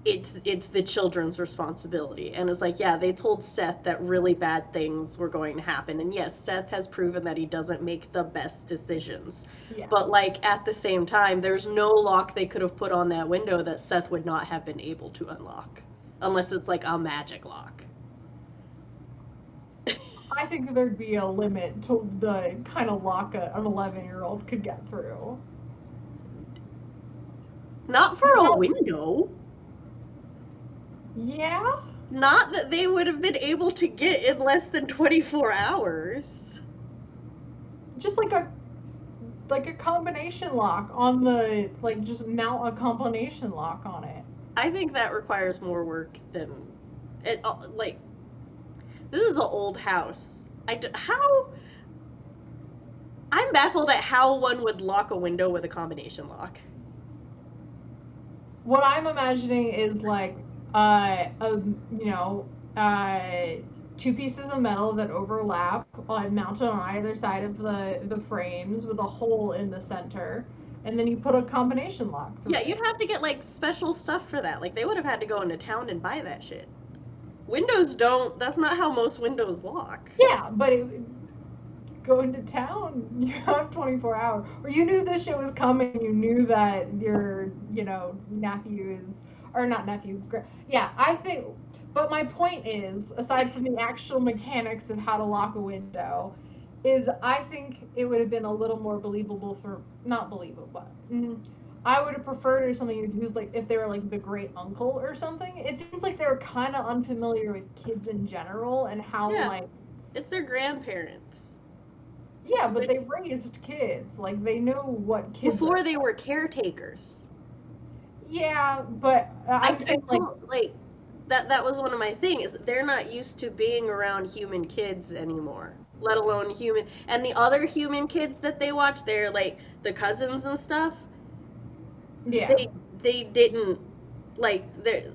it's the children's responsibility. And it's like, yeah, they told Seth that really bad things were going to happen. And yes, Seth has proven that he doesn't make the best decisions. Yeah. But like at the same time, there's no lock they could have put on that window that Seth would not have been able to unlock. Unless it's like a magic lock. I think there'd be a limit to the kind of lock an 11-year-old could get through. Not for a window. Yeah? Not that they would have been able to get in less than 24 hours. Just like a combination lock on the like just mount a combination lock on it. I think that requires more work than it. Like, this is an old house. How I'm baffled at how one would lock a window with a combination lock. What I'm imagining is like you know, 2 pieces of metal that overlap mounted on either side of the frames with a hole in the center, and then you put a combination lock through Yeah, it. you'd have to get like special stuff for that. Like they would have had to go into town and buy that shit. Windows don't. That's not how most windows lock. Yeah, but go into town. You have 24 hours. Or you knew this shit was coming. You knew that your, nephew is, or not nephew. Yeah, I think, but my point is, aside from the actual mechanics of how to lock a window, is I think it would have been a little more believable not believable, but I would have preferred or something who's like, if they were like the great uncle or something. It seems like they were kind of unfamiliar with kids in general and how, like, it's their grandparents. Yeah, but they raised kids. Like, they know what kids before they were caretakers. Yeah, but I'm saying, like that was one of my things. They're not used to being around human kids anymore, let alone human. And the other human kids that they watch, they're like the cousins and stuff. Yeah. They didn't, like, they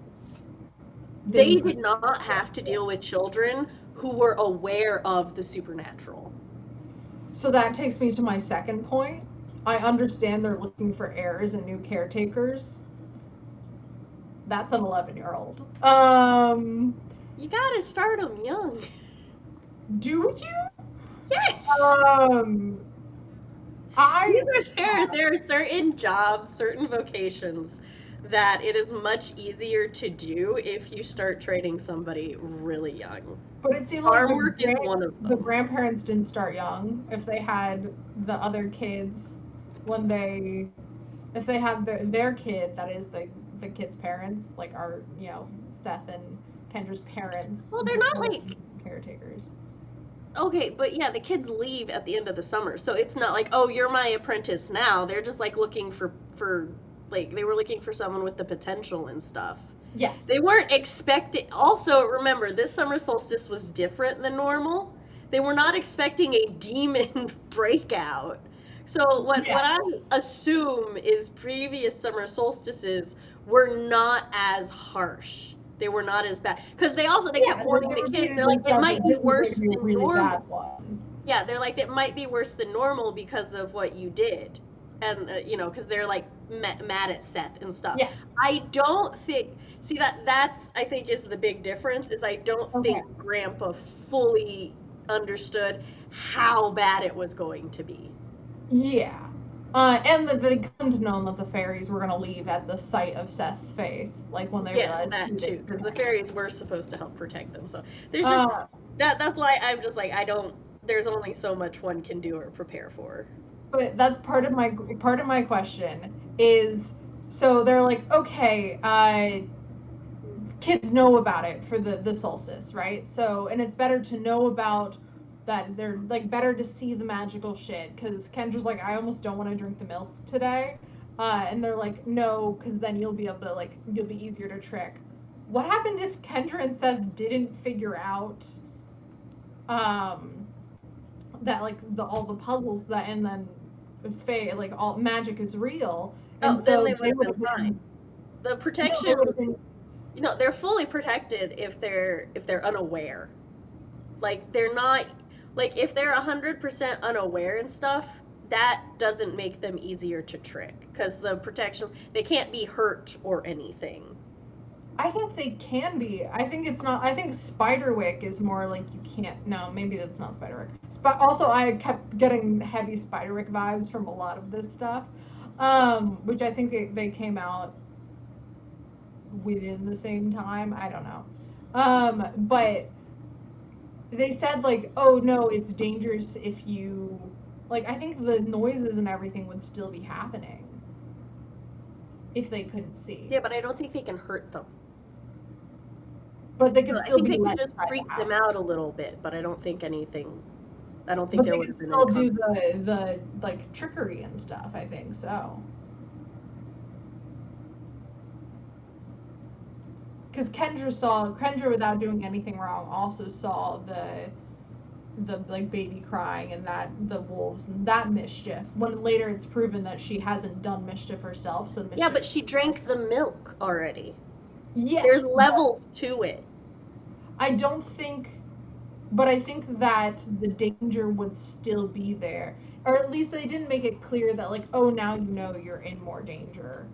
did not have to deal with children who were aware of the supernatural. So that takes me to my second point. I understand they're looking for heirs and new caretakers. That's an 11-year-old. You gotta start them young. Do you? Yes. There are certain jobs, certain vocations that it is much easier to do if you start training somebody really young. But it seemed like work is one of them. The grandparents didn't start young. If they had the other kids if they have their kid, that is the kid's parents, like our, Seth and Kendra's parents. Well, they're not like caretakers. Okay, but yeah, the kids leave at the end of the summer, so it's not like, oh, you're my apprentice now. They're just like looking for like, they were looking for someone with the potential and stuff. Yes. They weren't expecting. Also, remember, this summer solstice was different than normal. They were not expecting a demon breakout. So what I assume is previous summer solstices were not as harsh. They were not as bad. Because they kept warning the kids. They're like, it might be worse than normal. Yeah, they're like, it might be worse than normal because of what you did. And, because they're like mad at Seth and stuff. Yeah. I don't think, that's, I think, is the big difference, is I don't think Grandpa fully understood how bad it was going to be. Yeah. And they couldn't have known that the fairies were going to leave at the sight of Seth's face, like when they realized. Yeah, that too, because the fairies were supposed to help protect them. So there's just that's why I'm just like, there's only so much one can do or prepare for. But that's part of my question is, so they're like, okay, kids know about it for the solstice, right? So, and it's better to know about that. They're like, better to see the magical shit, because Kendra's like, I almost don't want to drink the milk today, and they're like, no, because then you'll be able to, like, you'll be easier to trick. What happened if Kendra and Seth didn't figure out that, like, all the puzzles that, and then like, all magic is real, and so then they would have been fine. The protection, they're fully protected if they're unaware. Like, they're not, like, if they're 100% unaware and stuff, that doesn't make them easier to trick, because the protections, they can't be hurt or anything. I think they can be. I think it's not. I think Spiderwick is more like, you can't. No, maybe that's not Spiderwick. Also, I kept getting heavy Spiderwick vibes from a lot of this stuff, which I think they came out within the same time. I don't know. But they said, like, oh no, it's dangerous if you, like, I think the noises and everything would still be happening if they couldn't see. Yeah, but I don't think they can hurt them. But they could still be. I think they could just freak them out a little bit, but I don't think anything. I don't think there would have been. But they could still do the like trickery and stuff. I think so. Because Kendra, without doing anything wrong, also saw the like baby crying and that the wolves and that mischief. When later it's proven that she hasn't done mischief herself, so mischief. Yeah, but she drank the milk already. Yes. There's levels to it. I think that the danger would still be there, or at least they didn't make it clear that, like, oh, now you know you're in more danger.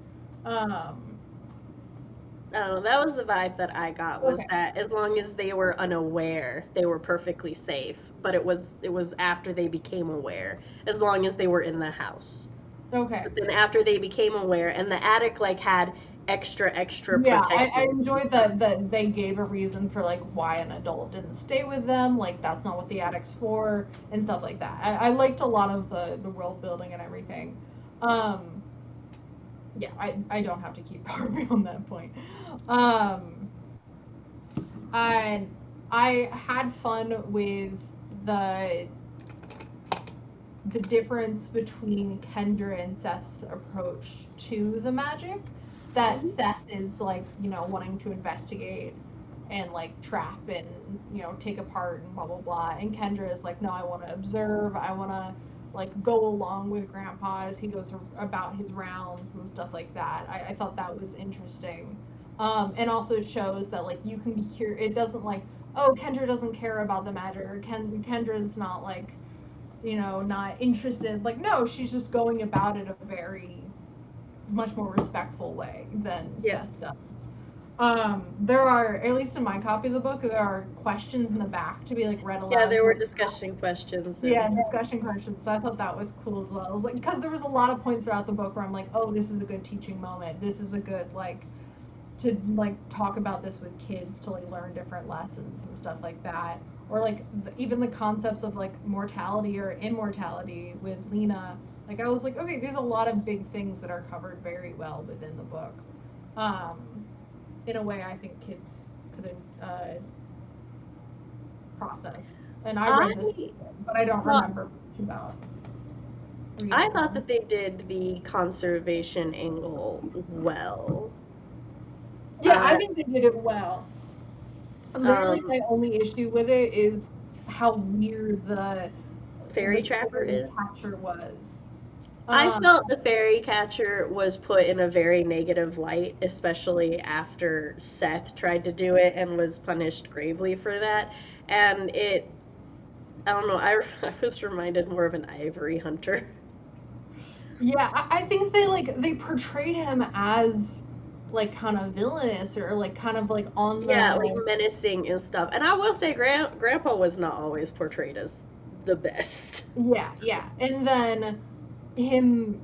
I don't know, that was the vibe that I got, was Okay. that as long as they were unaware, they were perfectly safe. But it was after they became aware, as long as they were in the house. Okay. But then after they became aware, and the attic like had extra Yeah, I protections and enjoyed stuff. that they gave a reason for like why an adult didn't stay with them. Like that's not what the attic's for and stuff like that. I liked a lot of the world building and everything. Um, yeah, I don't have to keep harping on that point. Um, I I had fun with the the difference between Kendra and Seth's approach to the magic. That Hmm. Seth is like, wanting to investigate and like trap and take apart and blah blah blah. And Kendra is like, no, I want to observe. I want to like go along with Grandpa as he goes about his rounds and stuff like that. I thought that was interesting. And also shows that like you can be here. It doesn't like, oh, Kendra doesn't care about the magic, or Kendra's not like not interested. Like, no, she's just going about it a very much more respectful way than Yeah. Seth does. There are, at least in my copy of the book, there are questions in the back to be like read Yeah, aloud there to were a discussion questions yeah, and discussion questions. So I thought that was cool as well. I was like, because there was a lot of points throughout the book where I'm like, oh, this is a good teaching moment. This is a good like to like talk about this with kids to like learn different lessons and stuff like that, or like even the concepts of like mortality or immortality with Lena. Like I was like, okay, there's a lot of big things that are covered very well within the book, um in a way I think kids could process. And I read this, I but I don't thought remember much about I reading thought them. that they did the conservation angle well. Yeah, I Uh, think they did it well. Literally, um, my only issue with it is how weird Fairy the Trapper fairy is. catcher was. I Um, felt the fairy catcher was put in a very negative light, especially after Seth tried to do it and was punished gravely for that. And I don't know, I was reminded more of an ivory hunter. yeah, I think they portrayed him as like kind of villainous or like kind of like on Yeah, like the menacing and stuff. And I will say, Grandpa was not always portrayed as the best. yeah, and then him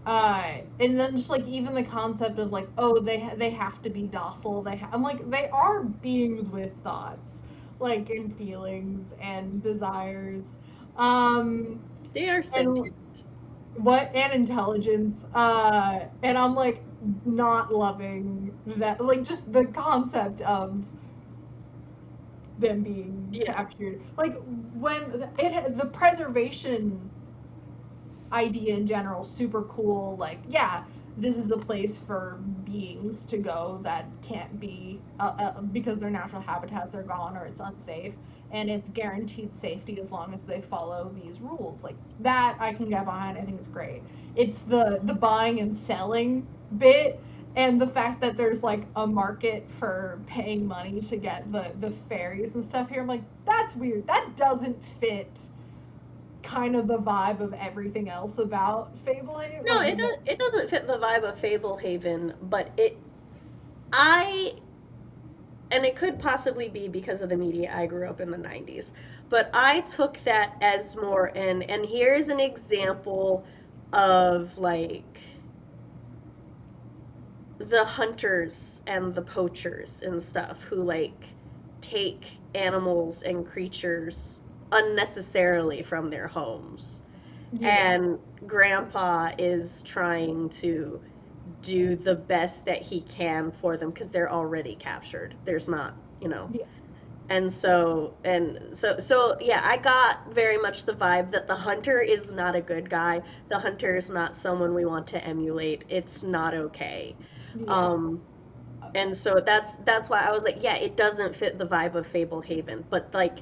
and then just like even the concept of like, oh, they have to be docile. I'm like, they are beings with thoughts, like, and feelings and desires. Um They are and sentient. what and intelligence. And I'm like not loving that, like just the concept of them being Yeah. captured. Like when the preservation idea in general super cool. Like, yeah, this is a place for beings to go that can't be because their natural habitats are gone or it's unsafe, and it's guaranteed safety as long as they follow these rules. Like that I can get behind. I think it's great. It's the buying and selling bit, and the fact that there's like a market for paying money to get the fairies and stuff here. I'm like, that's weird. That doesn't fit kind of the vibe of everything else about Fablehaven. No, Like, it doesn't fit the vibe of Fablehaven, but I and it could possibly be because of the media I grew up in the 90s, but I took that as more, and here's an example of like the hunters and the poachers and stuff who like take animals and creatures unnecessarily from their homes. yeah, And Grandpa is trying to do the best that he can for them because they're already captured. There's not, you know. yeah. And so yeah, I got very much the vibe that the hunter is not a good guy. The hunter is not someone we want to emulate. It's not okay. Yeah. Um and so that's why I was like, yeah, it doesn't fit the vibe of Fablehaven. But like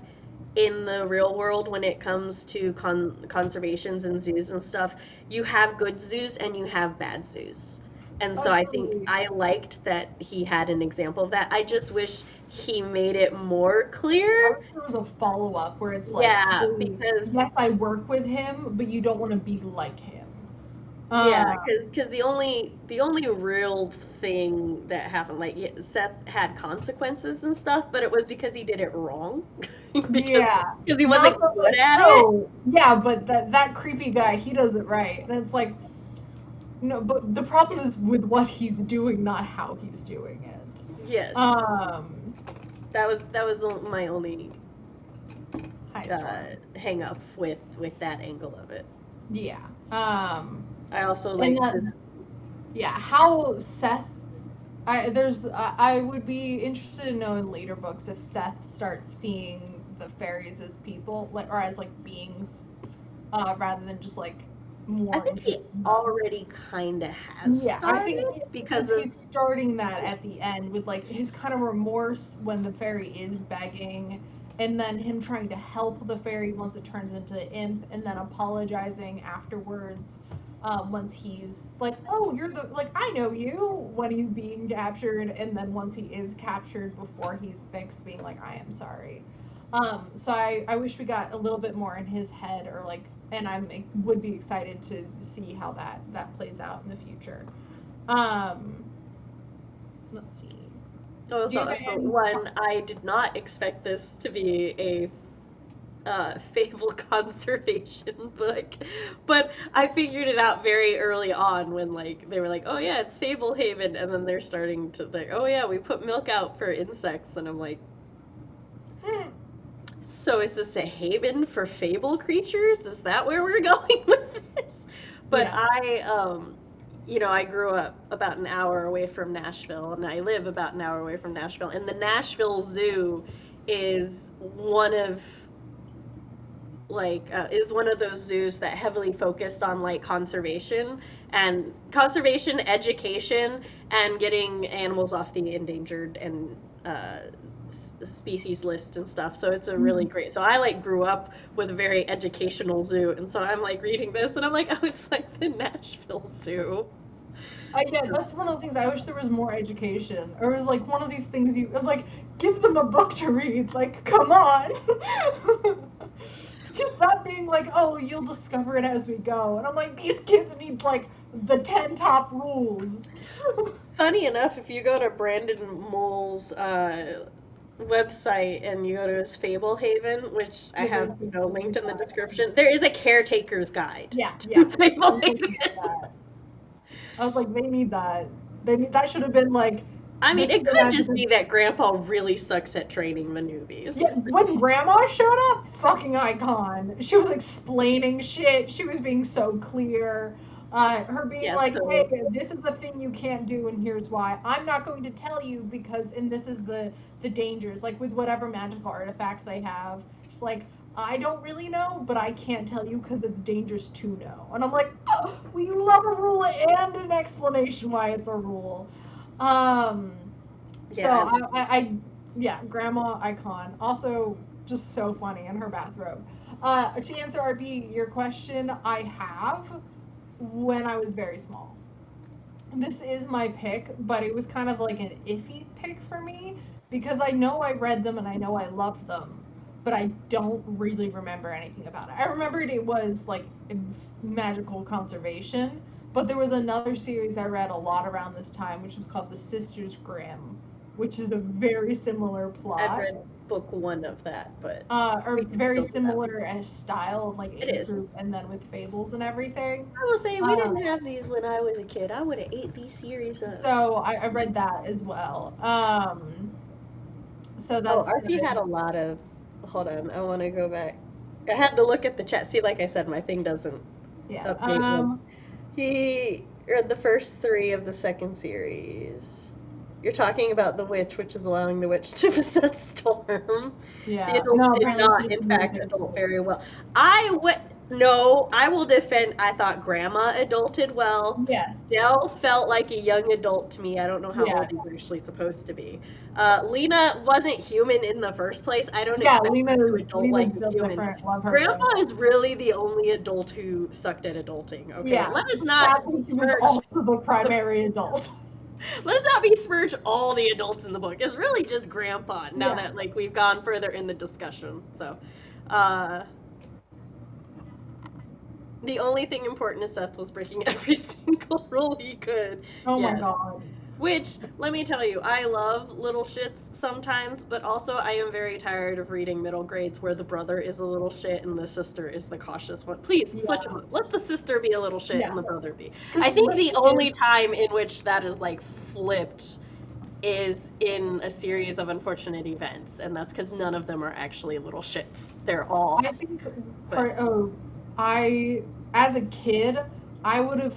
in the real world, when it comes to conservations and zoos and stuff, you have good zoos and you have bad zoos. And Oh, so I think totally. I liked that he had an example of that. I just wish he made it more I clear. wish there was a follow up where it's like, Yeah, hey, because yes, I work with him, but you don't want to be like him. Yeah, because the only real thing that happened, like Seth had consequences and stuff, but it was because he did it wrong, because Yeah. he wasn't Not that, good like, at it. oh, yeah, but that creepy guy, he does it right. And it's like, no, but the problem is with what he's doing, not how he's doing it. Yes, Um, that was my only High Storm. hang up with that angle of it. Yeah. I also And like this. yeah, how Seth. I would be interested to know in later books if Seth starts seeing the fairies as people, like, or as like beings, rather than just like more I think he interesting. already kind of has Yeah, I think started because he's starting that at the end with like his kind of remorse when the fairy is begging, and then him trying to help the fairy once it turns into imp, and then apologizing afterwards. Once he's like, oh, you're the, like, I know you, when he's being captured, and then once he is captured before he's fixed, being like, I am sorry. So I wish we got a little bit more in his head, or like, and would be excited to see how that plays out in the future. Let's see. Oh, Do you so have for any- one, I did not expect this to be a Fable conservation book, but I figured it out very early on when like they were like, oh yeah, it's Fablehaven, and then they're starting to like, oh yeah, we put milk out for insects, and I'm like, so is this a haven for fable creatures? Is that where we're going with this? But Yeah. I grew up about an hour away from Nashville, and I live about an hour away from Nashville, and the Nashville Zoo is one of those zoos that heavily focused on like conservation, education, and getting animals off the endangered and species list and stuff. So it's a really great. So I like grew up with a very educational zoo, and so I'm like reading this, and I'm like, oh, it's like the Nashville Zoo. Yeah, that's one of the things. I wish there was more education, or it was like one of these things you like give them a book to read. Like, come on. Because that being like, oh, you'll discover it as we go, and I'm like, these kids need like the 10 top rules. Funny enough, if you go to Brandon Mole's website and you go to his Fablehaven, which I have linked in the description, there is a caretaker's guide. Yeah. Fablehaven. I was like, they need that. That should have been like. I mean, it could just be that Grandpa really sucks at training the newbies. Yeah, when Grandma showed up, fucking icon. She was explaining shit. She was being so clear. Her being like, hey, this is the thing you can't do, and here's why. I'm not going to tell you because, and this is the dangers, like with whatever magical artifact they have. She's like, I don't really know, but I can't tell you because it's dangerous to know. And I'm like, oh, we love a rule and an explanation why it's a rule. Yeah, Grandma icon. Also, just so funny in her bathrobe. To answer RB your question, I have when I was very small. This is my pick, but it was kind of like an iffy pick for me because I know I read them and I know I loved them, but I don't really remember anything about it. I remembered it was like magical conservation, but there was another series I read a lot around this time, which was called The Sisters Grimm, which is a very similar plot. I've read book 1 of that, but or very similar as style, like age group, and then with fables and everything. I will say we didn't have these when I was a kid. I would have ate these series up. So I read that as well. So that's. RP had a lot of. Hold on, I want to go back. I had to look at the chat. See, like I said, my thing doesn't update. He read the first 3 of the second series. You're talking about the witch, which is allowing the witch to possess Storm. Yeah. The adult did not, in fact, adult very well. I will defend. I thought Grandma adulted well. Yes. Dell felt like a young adult to me. I don't know how old he's actually supposed to be. Lena wasn't human in the first place. I don't expect her to adult like a human. Grandpa is really the only adult who sucked at adulting. Okay, let us not. He was also the primary adult. Let's not besmirch all the adults in the book. It's really just Grandpa now that like we've gone further in the discussion. So, The only thing important is Seth was breaking every single rule he could. Oh my Yes. god. Which, let me tell you, I love little shits sometimes, but also I am very tired of reading middle grades where the brother is a little shit and the sister is the cautious one. Please, switch them up. Let the sister be a little shit and the brother be. I think the only time in which that is like flipped is in a series of unfortunate events, and that's because none of them are actually little shits. They're all. I think as a kid, I would have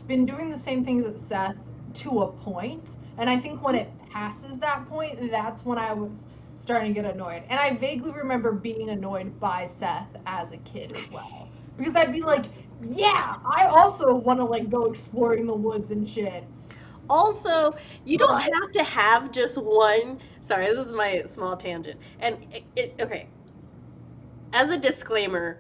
been doing the same things as Seth to a point, and I think when it passes that point, that's when I was starting to get annoyed. And I vaguely remember being annoyed by Seth as a kid as well, because I'd be like, yeah, I also want to like go exploring the woods and shit. Also, you don't have to have just one. Sorry, this is my small tangent. And okay. As a disclaimer,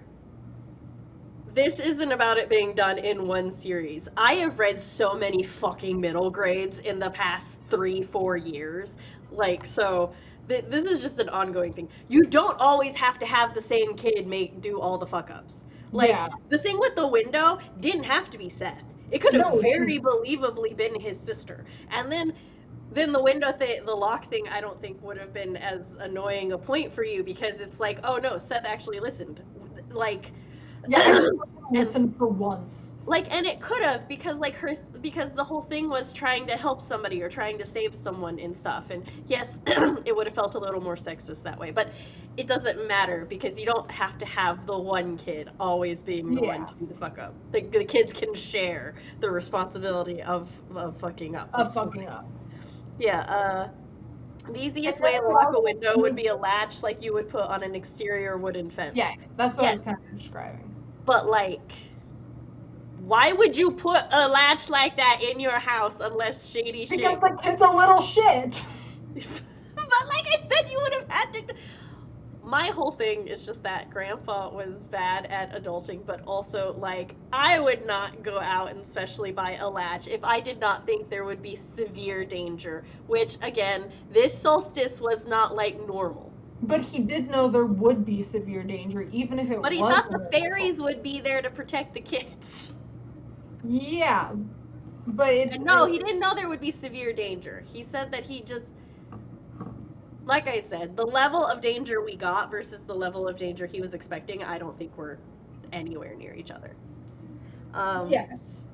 this isn't about it being done in one series. I have read so many fucking middle grades in the past 3-4 years. Like, so this is just an ongoing thing. You don't always have to have the same kid do all the fuck ups. Like, the thing with the window didn't have to be Seth. It could have very believably been his sister. And then the window thing, the lock thing, I don't think would have been as annoying a point for you because it's like, oh no, Seth actually listened. Like, yeah, listen for once. Like, and it could have because the whole thing was trying to help somebody or trying to save someone and stuff. And yes, it would have felt a little more sexist that way, but it doesn't matter because you don't have to have the one kid always being the one to do the fuck up. The kids can share the responsibility of fucking up. Yeah. The easiest way to lock a window would be a latch like you would put on an exterior wooden fence. Yeah, that's what I was kind of describing. But like, why would you put a latch like that in your house unless shady shit? Because the kid's a little shit. But like I said, you would have had to. My whole thing is just that Grandpa was bad at adulting, but also, like, I would not go out and especially buy a latch if I did not think there would be severe danger, which, again, this solstice was not, like, normal. But he did know there would be severe danger, even if it was. But he thought the fairies would be there to protect the kids. Yeah, but it's... No, he didn't know there would be severe danger. He said that he just... Like I said, the level of danger we got versus the level of danger he was expecting, I don't think we're anywhere near each other. Yes.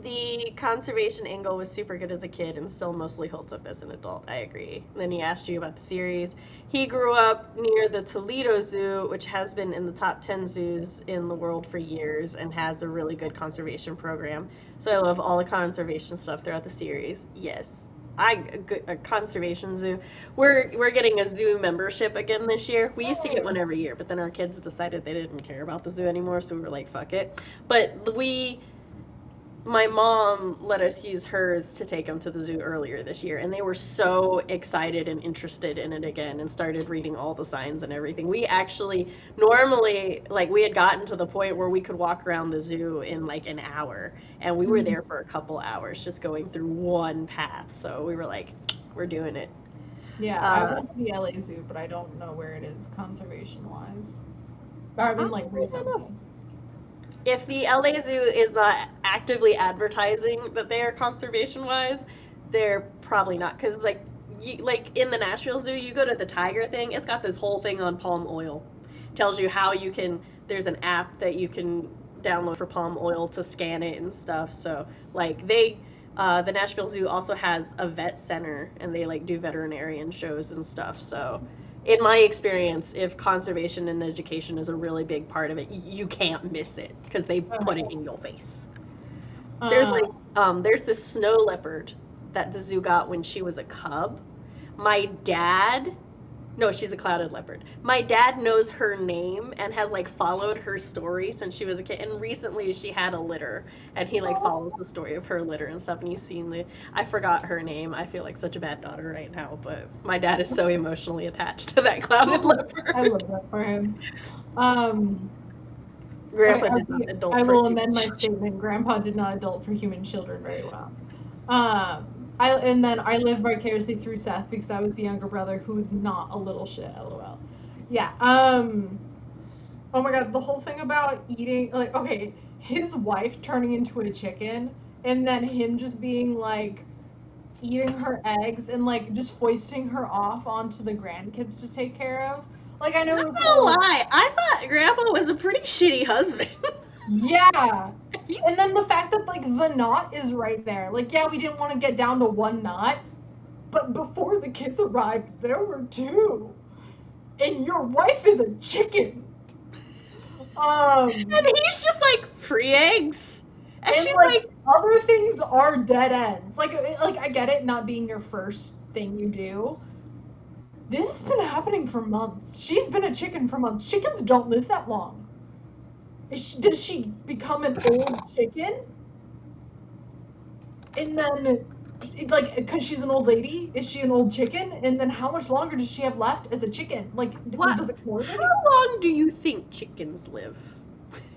The conservation angle was super good as a kid and still mostly holds up as an adult. I agree. And then he asked you about the series. He grew up near the Toledo Zoo, which has been in the top 10 zoos in the world for years and has a really good conservation program. So I love all the conservation stuff throughout the series. Yes. A conservation zoo. We're getting a zoo membership again this year. We used to get one every year, but then our kids decided they didn't care about the zoo anymore, so we were like, fuck it. But my mom let us use hers to take them to the zoo earlier this year, and they were so excited and interested in it again and started reading all the signs and everything. We actually normally, like, we had gotten to the point where we could walk around the zoo in like an hour, and we were there for a couple hours just going through one path, so we were like, we're doing it. Yeah, I went to the LA Zoo, but I don't know where it is conservation-wise. I mean, like, recently. If the LA Zoo is not actively advertising that they are conservation-wise, they're probably not. Because, like in the Nashville Zoo, you go to the tiger thing, it's got this whole thing on palm oil. Tells you how you can, there's an app that you can download for palm oil to scan it and stuff. So, like, the Nashville Zoo also has a vet center, and they, like, do veterinarian shows and stuff. So, in my experience, if conservation and education is a really big part of it, you can't miss it because they put it in your face. There's this snow leopard that the zoo got when she was a cub. She's a clouded leopard. My dad knows her name and has, like, followed her story since she was a kid. And recently she had a litter, and he, like, follows the story of her litter and stuff. And he's seen I forgot her name. I feel like such a bad daughter right now, but my dad is so emotionally attached to that clouded leopard. I love that for him. Grandpa did not adult. I will amend my statement. Grandpa did not adult for human children very well. And then I lived vicariously through Seth because I was the younger brother who was not a little shit, lol. Yeah. Oh my god, the whole thing about eating, like, okay, his wife turning into a chicken and then him just being like eating her eggs and like just foisting her off onto the grandkids to take care of. Like I know Not it was gonna lie, I thought Grandpa was a pretty shitty husband. yeah. And then the fact that like the knot is right there. Like yeah, we didn't want to get down to one knot, but before the kids arrived, there were two. And your wife is a chicken. And he's just like, free eggs. And she's like other things are dead ends. Like I get it not being your first thing you do. This has been happening for months. She's been a chicken for months. Chickens don't live that long. Does she become an old chicken? And then, like, because she's an old lady, is she an old chicken? And then how much longer does she have left as a chicken? Like, what? Does it correlate? How long do you think chickens live?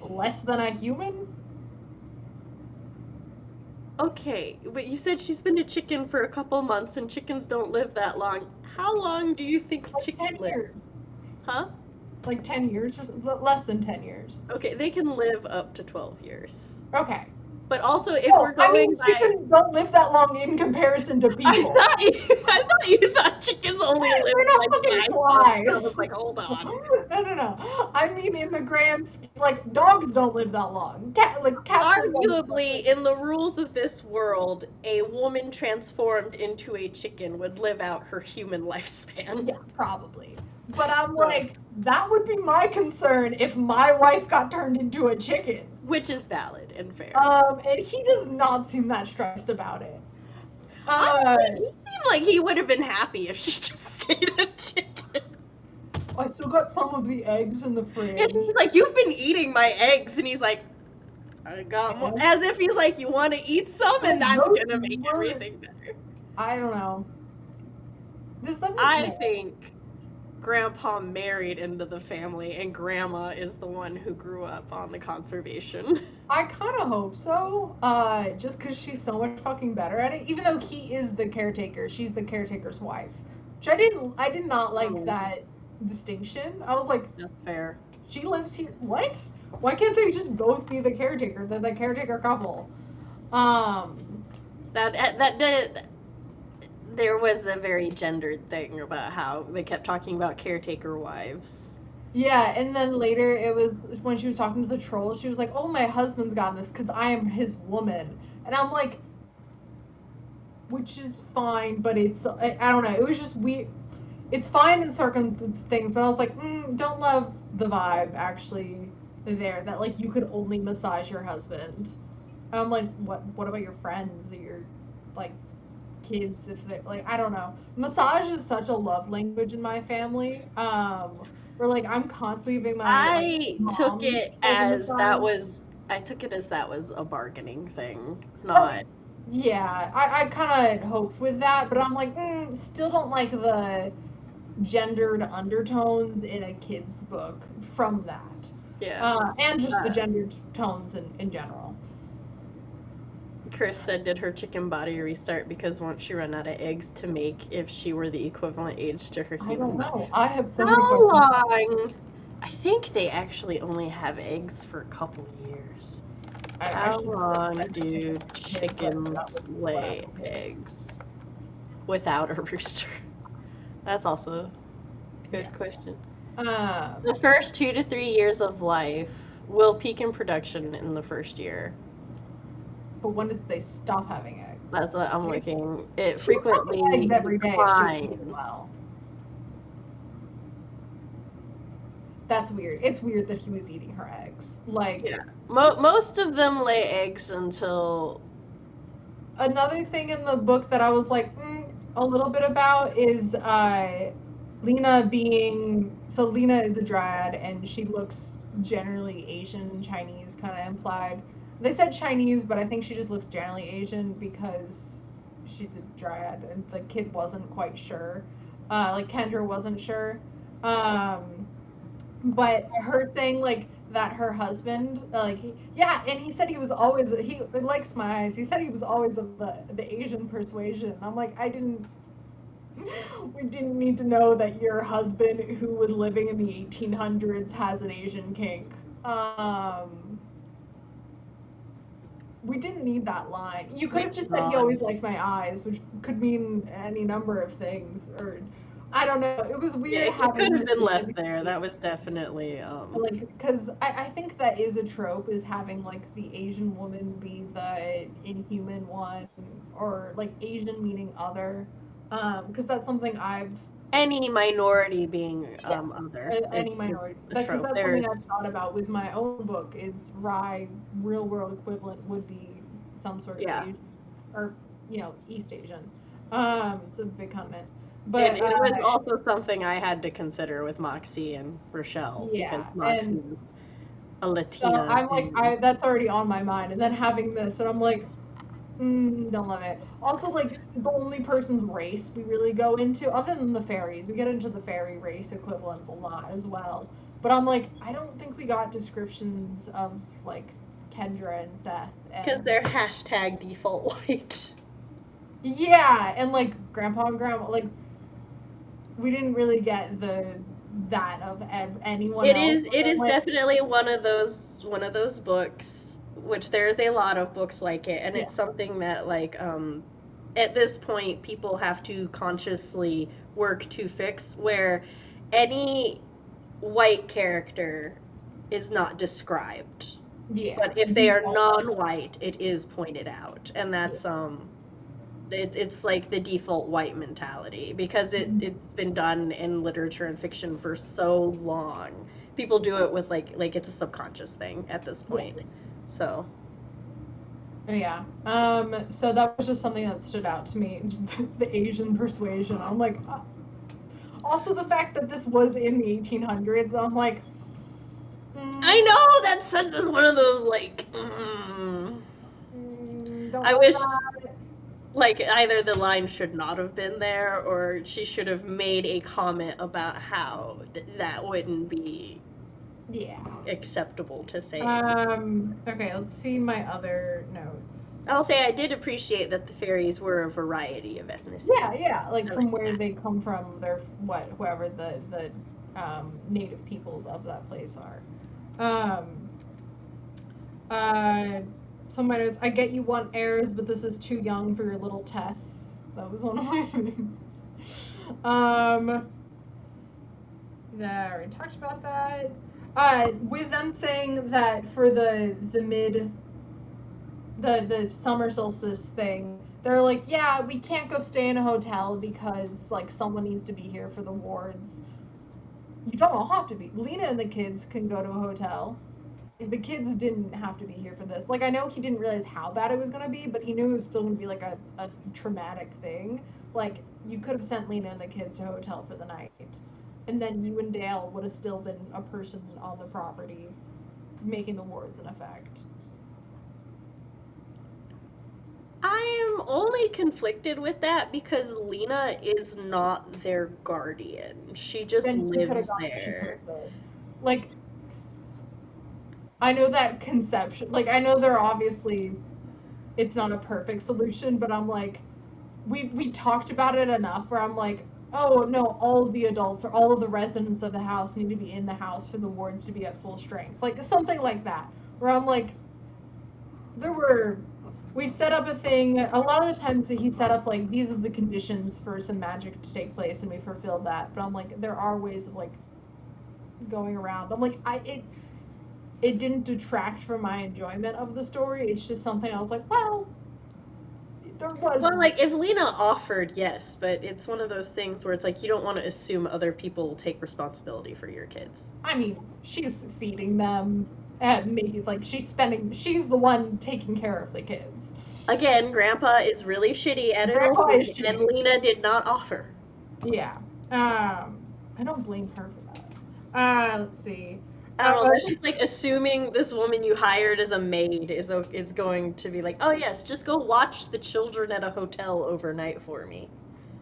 Less than a human? Okay, but you said she's been a chicken for a couple months and chickens don't live that long. How long do you think like chicken 10 lives? years. Huh? Like 10 years or less than 10 years. Okay, they can live up to 12 years. Okay. But also, if we're going by... chickens don't live that long in comparison to people. I thought you thought chickens only live They're not like fucking 5 flies. months. I was like, hold on. No. I mean, in the grand scheme, like, dogs don't live that long. Cats Arguably, in the rules of this world, a woman transformed into a chicken would live out her human lifespan. Yeah, probably. But I'm like, that would be my concern if my wife got turned into a chicken. Which is valid and fair. And he does not seem that stressed about it. He seemed like he would have been happy if she just stayed a chicken. I still got some of the eggs in the fridge. And she's like, you've been eating my eggs. And he's like, I got more. As if he's like, you want to eat some? And that's going to make everything better. I don't know. I think Grandpa married into the family, and Grandma is the one who grew up on the conservation. I kind of hope so, just because she's so much fucking better at it. Even though he is the caretaker, she's the caretaker's wife. Which I did not like that distinction. I was like, that's fair. She lives here. What? Why can't they just both be the caretaker? They're the caretaker couple. There was a very gendered thing about how they kept talking about caretaker wives. Yeah, and then later it was when she was talking to the troll, she was like, oh, my husband's got this because I am his woman. And I'm like, which is fine, but it's, I don't know, it was just weird. It's fine in certain things, but I was like, don't love the vibe actually there, that like you could only massage your husband. And I'm like, what about your friends or your, like, kids, if they like, I don't know. Massage is such a love language in my family. Where like I'm constantly giving my I took it as that was a bargaining thing, not yeah, I kind of hoped with that, but I'm like, still don't like the gendered undertones in a kid's book from that. Yeah. And just the gendered tones in general. Chris said, did her chicken body restart because once she ran out of eggs to make if she were the equivalent age to her human body? I don't know. I have so many questions. How long? I think they actually only have eggs for a couple years. How long do chickens lay eggs without a rooster? That's also a good question. The first 2 to 3 years of life will peak in production in the first year. But when does they stop having eggs? That's what I'm looking. It frequently eggs every day. declines. That's weird. It's weird that he was eating her eggs. Like, yeah. Most of them lay eggs until. Another thing in the book that I was like a little bit about is Lena being. So Lena is a dryad and she looks generally Asian, Chinese, kind of implied. They said Chinese, but I think she just looks generally Asian because she's a dryad, and the kid wasn't quite sure. Like Kendra wasn't sure. But her thing, like, that her husband, and he said he was always, he likes my eyes. He said he was always of the Asian persuasion. I'm like, we didn't need to know that your husband, who was living in the 1800s, has an Asian kink. we didn't need that line. You could have We just did said he not. always liked my eyes, which could mean any number of things, or I don't know. It was Yeah, weird it having could have his been left identity, there. That was definitely like, because I think that is a trope, is having like the Asian woman be the inhuman one, or like Asian meaning other, because that's something I've any minority being yeah, other. any It's minority. a Because trope. that's something I've There's thought about with my own book. Is Rye real world equivalent would be some sort of yeah. Asian, or East Asian. It's a big continent, It but it was also something I had to consider with Moxie and Rochelle because yeah, Moxie and is a so Latina I'm like, and that's already on my mind, and then having this, and I'm like, don't love it. Also, like, the only person's race we really go into, other than the fairies, we get into the fairy race equivalents a lot as well. But I'm like, I don't think we got descriptions of like Kendra and Seth, because and they're hashtag default white. yeah, and like Grandpa and Grandma, like we didn't really get that of anyone It else. is So it I'm is like, definitely one of those books, which there's a lot of books like it, and yeah, it's something that like at this point people have to consciously work to fix, where any white character is not described. yeah, But if they the are all white. non-white, it is pointed out, and Yeah. that's it's like the default white mentality because it's been done in literature and fiction for so long. People do it with like it's a subconscious thing at this Yeah. point. So Yeah. So that was just something that stood out to me, just the Asian persuasion. I'm like, also the fact that this was in the 1800s. I'm like, I know that's one of those like don't I love wish that. like either the line should not have been there or she should have made a comment about how that wouldn't be Yeah. acceptable to say. Okay, let's see my other notes. I'll say I did appreciate that the fairies were a variety of ethnicity. Yeah, like I from like where that. they come from, they're whoever the native peoples of that place are. Um, uh, Someone knows, I get you want heirs, but this is too young for your little Tess. That was one of my things. I already talked about that. With them saying that for the summer solstice thing, they're like, yeah, we can't go stay in a hotel because like someone needs to be here for the wards. You don't all have to be. Lena and the kids can go to a hotel. The kids didn't have to be here for this. Like, I know he didn't realize how bad it was going to be, but he knew it was still going to be like a traumatic thing. Like, you could have sent Lena and the kids to a hotel for the night, and then you and Dale would have still been a person on the property making the wards in effect. I am only conflicted with that because Lena is not their guardian. She just Then she could have lives gone. She could there. have. Like, I know that conception. Like, I know they're obviously, it's not a perfect solution, but I'm like, we talked about it enough where I'm like, oh no, all of the adults or all of the residents of the house need to be in the house for the wards to be at full strength. Like something like that. Where I'm like, we set up a thing. A lot of the times he set up like, these are the conditions for some magic to take place, and we fulfilled that. But I'm like, there are ways of like going around. I'm like, it didn't detract from my enjoyment of the story. It's just something I was like, well, there was. Well, like if Lena offered, yes, but it's one of those things where it's like you don't want to assume other people will take responsibility for your kids. I mean, she's feeding them and making like she's the one taking care of the kids. Again, Grandpa is really shitty at Grandpa is adulthood, and shitty. Lena did not offer. Yeah. I don't blame her for that. Let's see. I don't know. That's just like assuming this woman you hired as a maid is going to be like, oh yes, just go watch the children at a hotel overnight for me.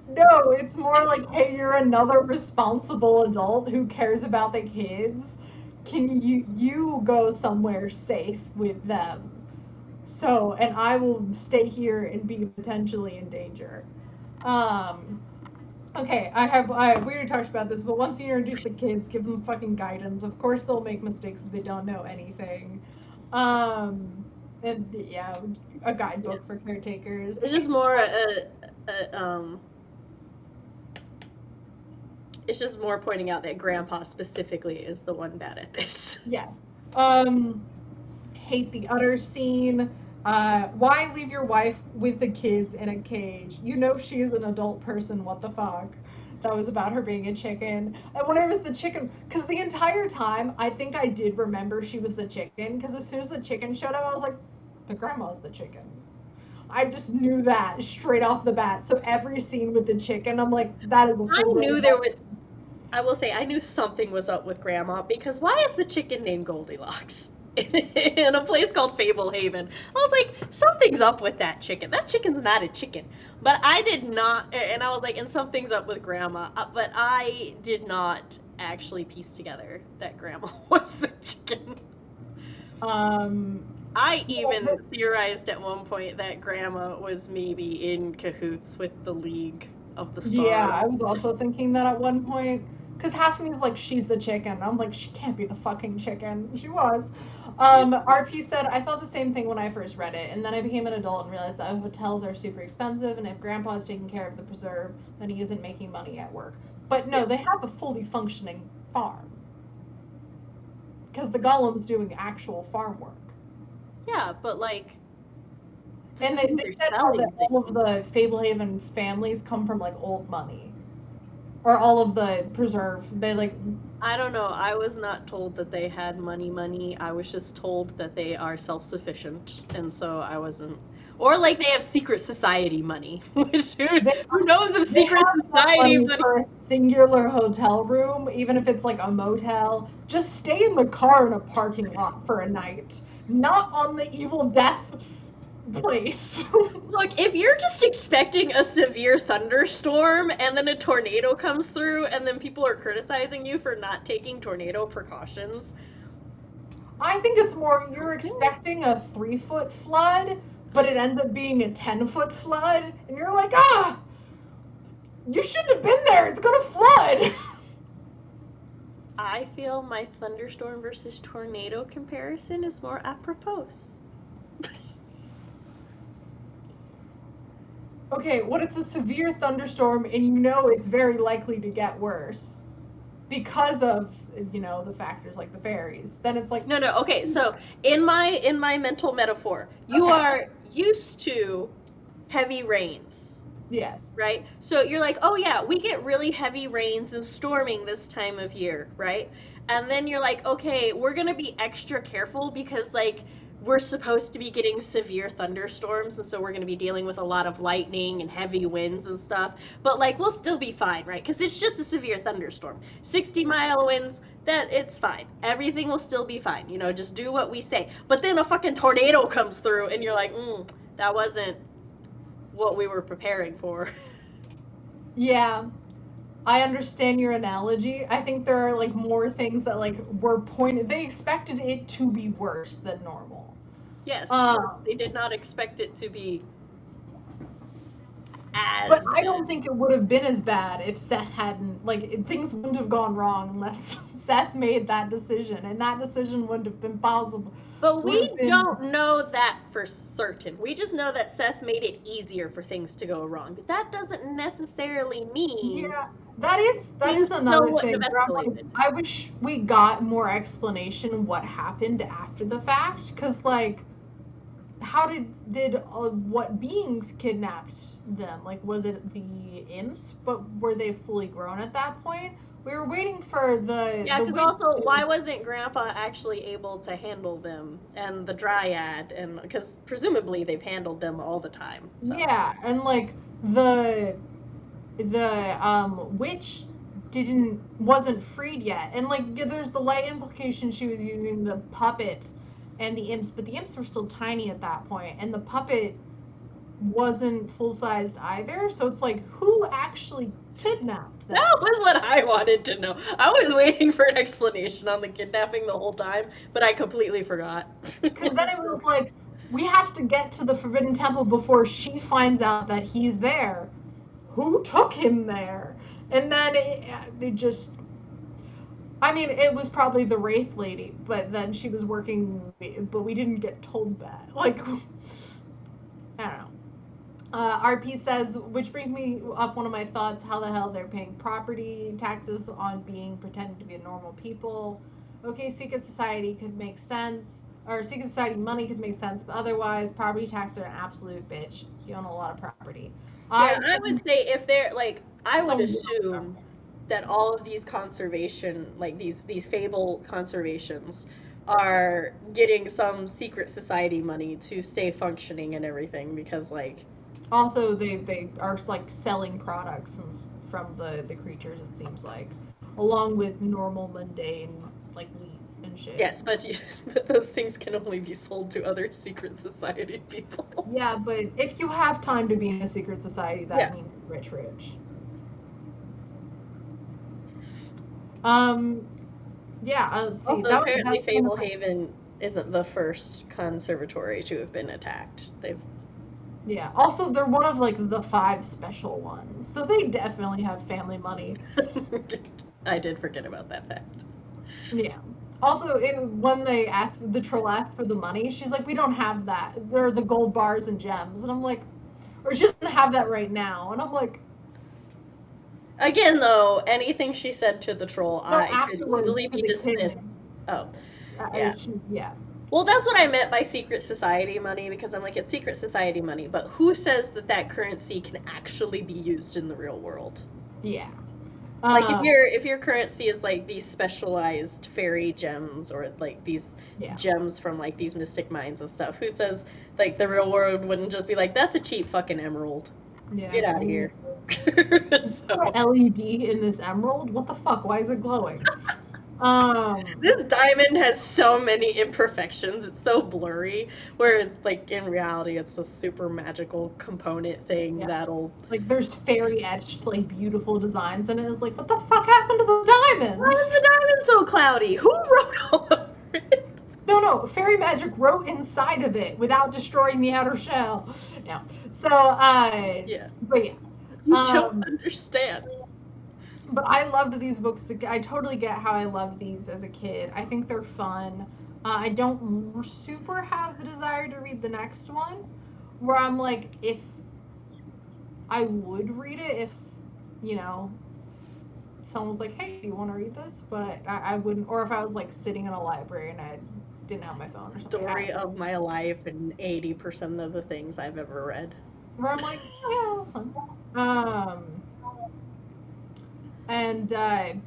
No, it's more like, hey, you're another responsible adult who cares about the kids. Can you go somewhere safe with them? So, and I will stay here and be potentially in danger. Okay, we already talked about this, but once you introduce the kids, give them fucking guidance. Of course they'll make mistakes if they don't know anything. And yeah, a guidebook for caretakers. It's just more it's just more pointing out that Grandpa specifically is the one bad at this. Yes. Hate the udder scene. Why leave your wife with the kids in a cage? You know she is an adult person. What the fuck? That was about her being a chicken. And when it was the chicken, because the entire time I think I did remember she was the chicken. Because as soon as the chicken showed up, I was like, the grandma's the chicken. I just knew that straight off the bat. So every scene with the chicken, I'm like, that is a I knew there was. I will say I knew something was up with Grandma because why is the chicken named Goldilocks in a place called Fablehaven? I was like, something's up with that chicken. That chicken's not a chicken. But I did not, and I was like, and something's up with Grandma. But I did not actually piece together that Grandma was the chicken. I even theorized at one point that Grandma was maybe in cahoots with the League of the Stars. Yeah, I was also thinking that at one point. Because half of me is like, she's the chicken. I'm like, she can't be the fucking chicken. She was. RP said, I thought the same thing when I first read it, and then I became an adult and realized that hotels are super expensive, and if Grandpa is taking care of the preserve, then he isn't making money at work. But no, they have a fully functioning farm. Because the golem's doing actual farm work. Yeah, but like... And they said how that all of the Fablehaven families come from like old money. Or all of the preserve, they like... I don't know, I was not told that they had money. I was just told that they are self-sufficient, and so I wasn't... Or like they have secret society money. Which, who knows if secret society money... for a singular hotel room, even if it's like a motel, just stay in the car in a parking lot for a night. Not on the Evil Death place. Look, if you're just expecting a severe thunderstorm and then a tornado comes through and then people are criticizing you for not taking tornado precautions. I think it's more you're expecting a 3-foot flood, but it ends up being a 10-foot flood, and you're like, you shouldn't have been there, it's gonna flood. I feel my thunderstorm versus tornado comparison is more apropos. Okay, when it's a severe thunderstorm and you know it's very likely to get worse because of, the factors like the fairies, then it's like... No, okay, so in my mental metaphor, you are used to heavy rains. Yes. Right? So you're like, oh yeah, we get really heavy rains and storming this time of year, right? And then you're like, okay, we're gonna be extra careful because, like, we're supposed to be getting severe thunderstorms, and so we're going to be dealing with a lot of lightning and heavy winds and stuff. But, like, we'll still be fine, right? Because it's just a severe thunderstorm. 60-mile winds, it's fine. Everything will still be fine. Just do what we say. But then a fucking tornado comes through, and you're like, that wasn't what we were preparing for. Yeah. I understand your analogy. I think there are, like, more things that, like, were pointed... They expected it to be worse than normal. Yes. They did not expect it to be as But bad. I don't think it would have been as bad if Seth hadn't... Like, things wouldn't have gone wrong unless Seth made that decision. And that decision wouldn't have been possible. But we don't know that for certain. We just know that Seth made it easier for things to go wrong. But that doesn't necessarily mean... Yeah, that is another thing. I wish we got more explanation what happened after the fact. Because, like, how did what beings kidnapped them? Like, was it the imps? But were they fully grown at that point? We were waiting for the... Yeah, because also, why wasn't Grandpa actually able to handle them? And the Dryad, and because presumably they've handled them all the time. So. Yeah, and, like, the witch wasn't freed yet. And, like, there's the light implication she was using the puppet and the imps, but the imps were still tiny at that point, and the puppet wasn't full-sized either, so it's like, who actually kidnapped them? That was what I wanted to know. I was waiting for an explanation on the kidnapping the whole time, but I completely forgot. Because then it was like, we have to get to the Forbidden Temple before she finds out that he's there. Who took him there? And then it just... I mean, it was probably the Wraith lady, but then she was working, but we didn't get told that. Like, I don't know. RP says, which brings me up one of my thoughts, how the hell they're paying property taxes on being pretending to be normal people. Okay, secret society could make sense, or secret society money could make sense, but otherwise, property taxes are an absolute bitch. You own a lot of property. Yeah, I would say if they're, like, I would Some- assume that all of these conservation, like, these Fable conservations are getting some secret society money to stay functioning and everything, because, like... Also, they are, like, selling products from the creatures, it seems like, along with normal, mundane, like, wheat and shit. Yes, but those things can only be sold to other secret society people. Yeah, but if you have time to be in a secret society, that means rich. Yeah, let's see. Also, apparently Fablehaven isn't the first conservatory to have been attacked. Yeah, also they're one of, like, the 5 special ones, so they definitely have family money. I did forget about that fact. Yeah. Also, when the troll asked for the money, she's like, we don't have that. They're the gold bars and gems. And I'm like, or she doesn't have that right now. And I'm like... Again, though, anything she said to the troll, I could easily be dismissed. Oh. Yeah. Yeah. Well, that's what I meant by secret society money, because I'm like, it's secret society money, but who says that currency can actually be used in the real world? Yeah. Like, if your currency is, like, these specialized fairy gems, or, like, these gems from, like, these mystic mines and stuff, who says, like, the real world wouldn't just be like, that's a cheap fucking emerald. Yeah. Get out of here. LED in this emerald? What the fuck? Why is it glowing? This diamond has so many imperfections. It's so blurry. Whereas, like, in reality, it's a super magical component thing that'll... Like, there's fairy etched, like, beautiful designs, and it's like, what the fuck happened to the diamond? Why is the diamond so cloudy? Who wrote all over it? No, fairy magic wrote inside of it without destroying the outer shell. No. So, yeah. But yeah. You don't understand. But I loved these books. I totally get how I loved these as a kid. I think they're fun. I don't super have the desire to read the next one, where I'm like, if I would read it if, you know, someone was like, hey, do you want to read this? But I wouldn't, or if I was, like, sitting in a library and I didn't have my phone or something. Story of my life and 80% of the things I've ever read. Where I'm like, yeah, that was fun.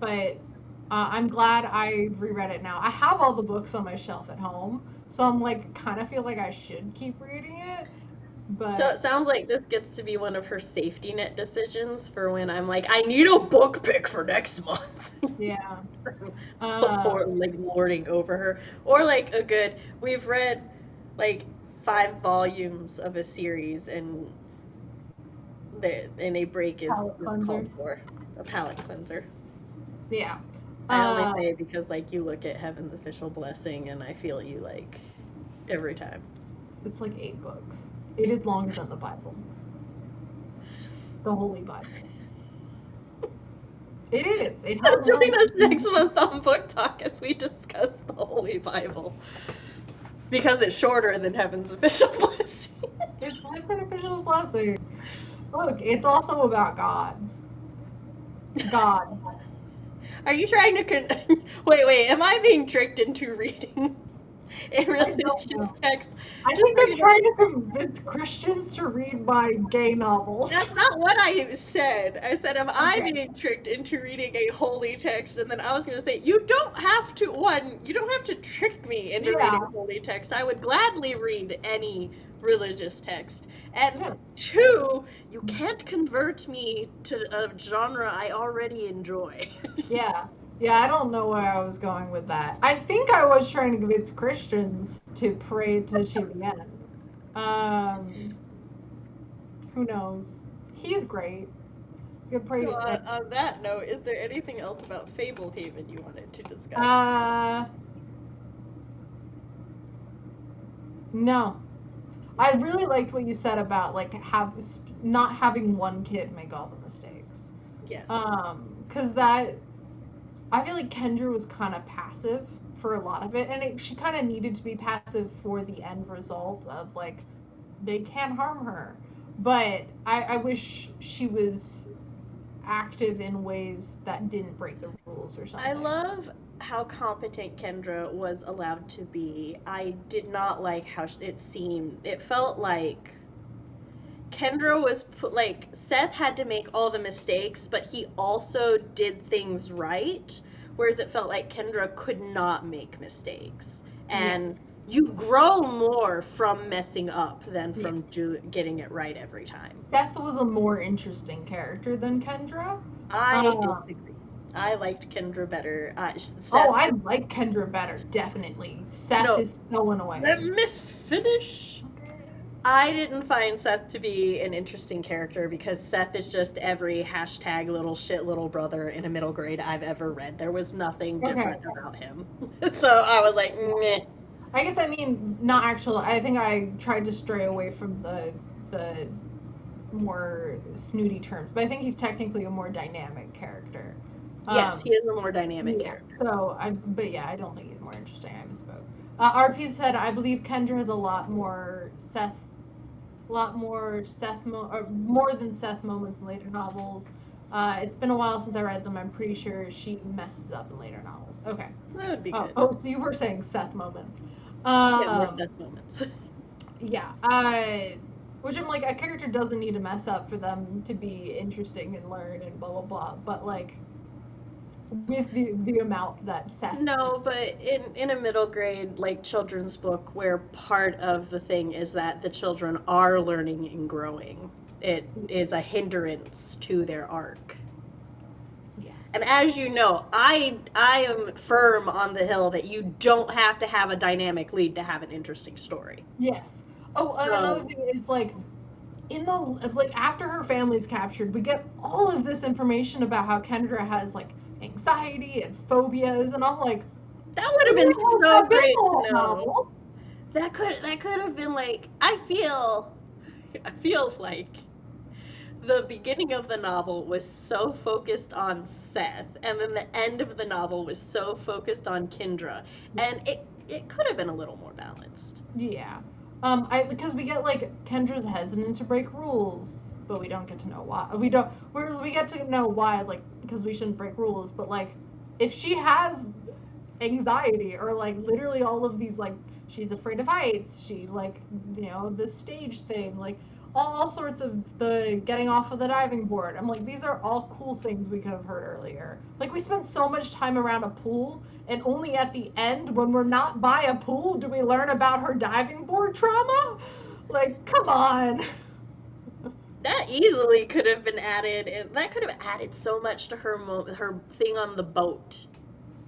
But I'm glad I reread it now. I have all the books on my shelf at home, so I'm like, kind of feel like I should keep reading it. But so it sounds like this gets to be one of her safety net decisions for when I'm like, I need a book pick for next month. Yeah. Or like lording over her, or like we've read like 5 volumes of a series, and a break is called for. A palate cleanser. Yeah. I only say because, like, you look at Heaven's Official Blessing and I feel you, like, every time. It's like 8 books. It is longer than the Bible. The Holy Bible. It is. I'm doing this next month on Book Talk as we discuss the Holy Bible. Because it's shorter than Heaven's Official Blessing. It's Heaven's Official Blessing. Look, it's also about gods. God. Are you trying to wait, am I being tricked into reading a religious text? I think they're trying to convince Christians to read my gay novels. That's not what I said. I said, am I being tricked into reading a holy text? And then I was going to say, you don't have to trick me into reading a holy text. I would gladly read any religious text. And 2, you can't convert me to a genre I already enjoy. Yeah, I don't know where I was going with that. I think I was trying to convince Christians to pray to Chibian. Who knows? He's great. You could pray so, on that note, is there anything else about Fablehaven you wanted to discuss? No. I really liked what you said about, like, not having one kid make all the mistakes. Yes. Because that I feel like Kendra was kind of passive for a lot of it, and she kind of needed to be passive for the end result of, like, they can't harm her. But I wish she was active in ways that didn't break the rules or something. I love how competent Kendra was allowed to be. I did not like how it seemed. It felt like Kendra was like, Seth had to make all the mistakes, but he also did things right, whereas it felt like Kendra could not make mistakes. And you grow more from messing up than from getting it right every time. Seth was a more interesting character than Kendra. I disagree. I liked Kendra better. I like Kendra better, definitely. Seth is so annoying. Let me finish. I didn't find Seth to be an interesting character because Seth is just every hashtag little shit little brother in a middle grade I've ever read. There was nothing different about him. So I was like, meh. I guess, I mean, not actual. I think I tried to stray away from the more snooty terms, but I think he's technically a more dynamic character. Yes, he is a more dynamic character. So, I don't think he's more interesting. I misspoke. RP said, I believe Kendra has a lot more more than Seth moments in later novels. It's been a while since I read them. I'm pretty sure she messes up in later novels. Okay. That would be good. Oh, so you were saying Seth moments. More Seth moments. Yeah. Which I'm like, a character doesn't need to mess up for them to be interesting and learn and blah, blah, blah. But, like, with the amount that Seth... No, but in a middle grade, like, children's book, where part of the thing is that the children are learning and growing, it is a hindrance to their arc. Yeah. And as you know, I am firm on the hill that you don't have to have a dynamic lead to have an interesting story. Yes. Oh, another thing is, like, after her family's captured, we get all of this information about how Kendra has, like, anxiety and phobias, and I'm like, that would have been so great to know. That could have been, like, I feel like the beginning of the novel was so focused on Seth, and then the end of the novel was so focused on Kendra, and it could have been a little more balanced. Yeah. Because we get, like, Kendra's hesitant to break rules, but we don't get to know why. We get to know why, like, because we shouldn't break rules, but, like, if she has anxiety or, like, literally all of these, like, she's afraid of heights, she, like, you know, the stage thing, like, all sorts of the getting off of the diving board. I'm like, these are all cool things we could have heard earlier. Like, we spent so much time around a pool, and only at the end, when we're not by a pool, do we learn about her diving board trauma? Like, come on. That easily could have been added, and that could have added so much to her thing on the boat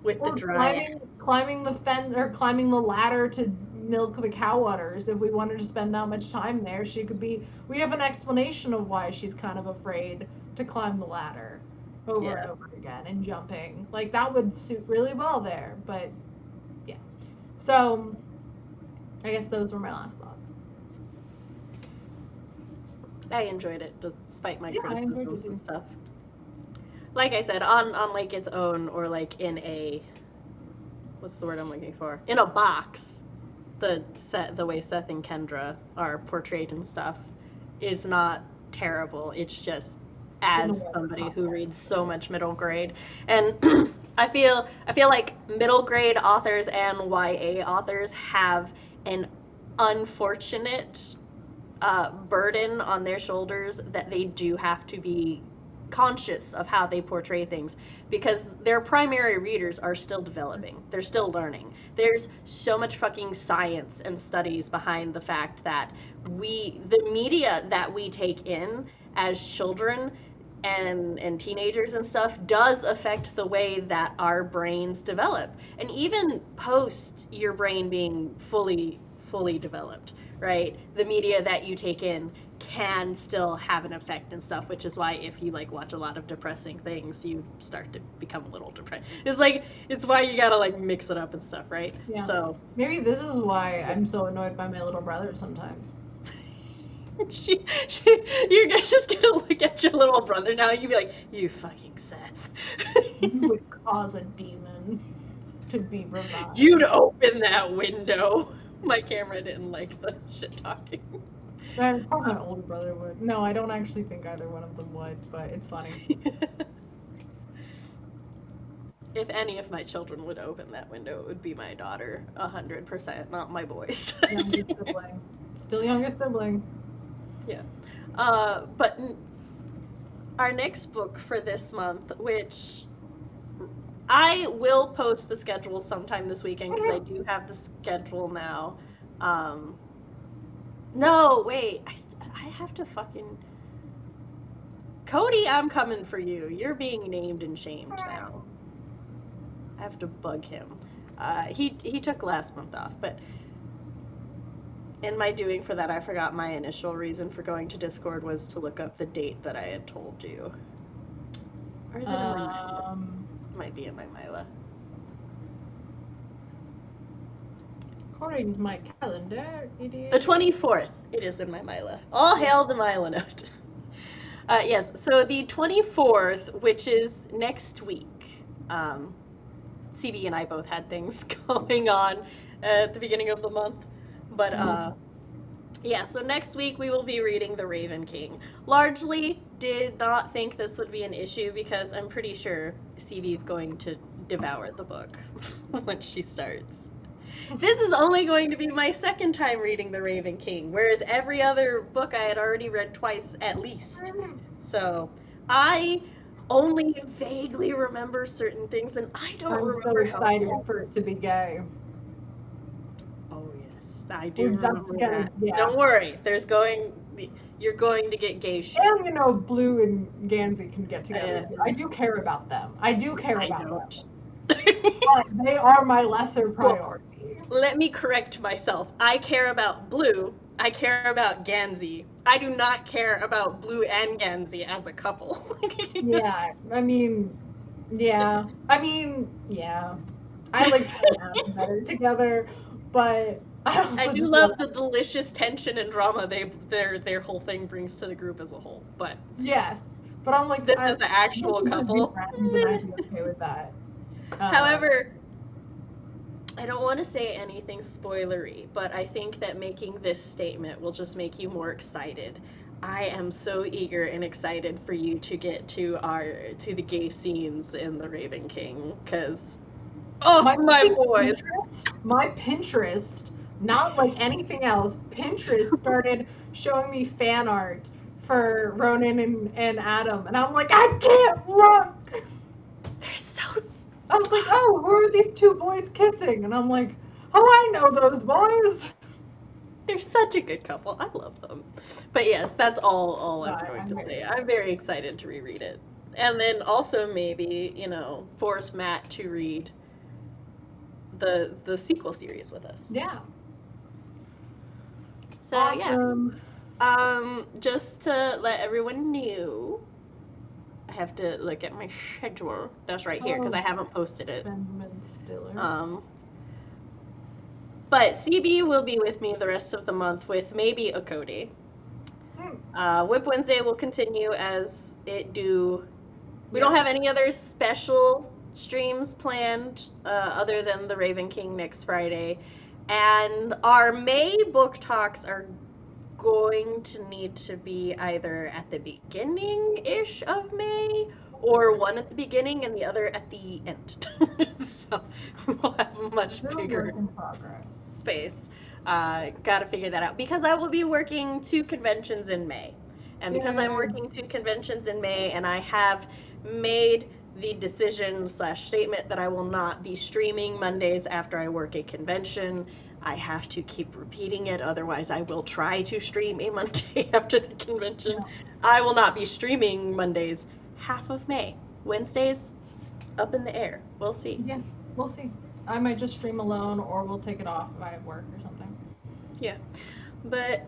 with the dryad. Climbing the fence, or climbing the ladder to milk the cow udders. If we wanted to spend that much time there, we have an explanation of why she's kind of afraid to climb the ladder over and over again and jumping. Like, that would suit really well there, but yeah. So I guess those were my last thoughts. I enjoyed it despite my criticisms and stuff. Like I said, on like its own, or like in a, what's the word I'm looking for? In a box, the way Seth and Kendra are portrayed and stuff is not terrible. It's just, as somebody who reads so much middle grade, and I feel like middle grade authors and YA authors have an unfortunate burden on their shoulders that they do have to be conscious of how they portray things, because their primary readers are still developing. They're still learning. There's so much fucking science and studies behind the fact that the media that we take in as children and teenagers and stuff does affect the way that our brains develop. And even post your brain being fully developed, right? The media that you take in can still have an effect and stuff, which is why if you like watch a lot of depressing things, you start to become a little depressed. It's why you gotta like mix it up and stuff, right? Yeah. So maybe this is why I'm so annoyed by my little brother sometimes. You're just gonna look at your little brother now and you'd be like, you fucking Seth. You would cause a demon to be revived. You'd open that window. My camera didn't like the shit talking. Probably my older brother would. No, I don't actually think either one of them would, but it's funny. If any of my children would open that window, it would be my daughter, 100%, not my boys. Youngest sibling. Still youngest sibling. Yeah. But our next book for this month, which I will post the schedule sometime this weekend because I do have the schedule now. No, wait, I have to fucking... Cody, I'm coming for you. You're being named and shamed now. I have to bug him. He took last month off, but in my doing for that, I forgot my initial reason for going to Discord was to look up the date that I had told you. Or is it in my Mila? It might be in my Mila. According to my calendar, idiot. The 24th. It is in my Mila. All hail the Mila note. Yes, so the 24th, which is next week. CB and I both had things going on at the beginning of the month. But, yeah, so next week we will be reading The Raven King. Largely did not think this would be an issue because I'm pretty sure CB is going to devour the book when she starts. This is only going to be my second time reading The Raven King, whereas every other book I had already read twice at least. So I only vaguely remember certain things, and I don't remember so excited for it to be gay. Oh yes, I do remember that. Yeah. Don't worry, you're going to get gay shit. And Blue and Gansey can get together. I do care about them. I do care about them. But they are my lesser priority. Well, let me correct myself. I care about Blue. I care about Gansey. I do not care about Blue and Gansey as a couple. Yeah. I like them better together, but I do love the delicious tension and drama their whole thing brings to the group as a whole. But yes, but I'm like, this is the actual couple. And I'd be okay with that. However, I don't want to say anything spoilery, but I think that making this statement will just make you more excited. I am so eager and excited for you to get to the gay scenes in The Raven King, because my boys. My Pinterest, not like anything else, Pinterest started showing me fan art for Ronan and Adam, and I'm like, I can't look. They're so. I was like, oh, who are these two boys kissing? And I'm like, oh, I know those boys. They're such a good couple. I love them. But yes, that's all I'm going to say. I'm very excited to reread it. And then also maybe, force Matt to read the sequel series with us. Yeah. So awesome. Yeah. Just to let everyone know, I have to look at my schedule. That's right here because I haven't posted it. Benjamin Stiller. But CB will be with me the rest of the month with maybe a Cody. Whip Wednesday will continue as it do. We don't have any other special streams planned other than The Raven King next Friday. And our May book talks are going to need to be either at the beginning-ish of May or one at the beginning and the other at the end. So we'll have a much bigger space. Gotta figure that out because I will be working 2 conventions in May. And because I'm working 2 conventions in May and I have made the decision/statement that I will not be streaming Mondays after I work a convention, I have to keep repeating it, otherwise I will try to stream a Monday after the convention. I will not be streaming Mondays half of May. Wednesdays, up in the air. We'll see. Yeah, we'll see. I might just stream alone, or we'll take it off if I have work or something. Yeah. But,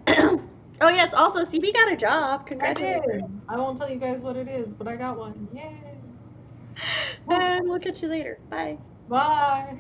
oh yes, also, CB got a job. Congratulations. I did. I won't tell you guys what it is, but I got one. Yay. And we'll catch you later. Bye. Bye.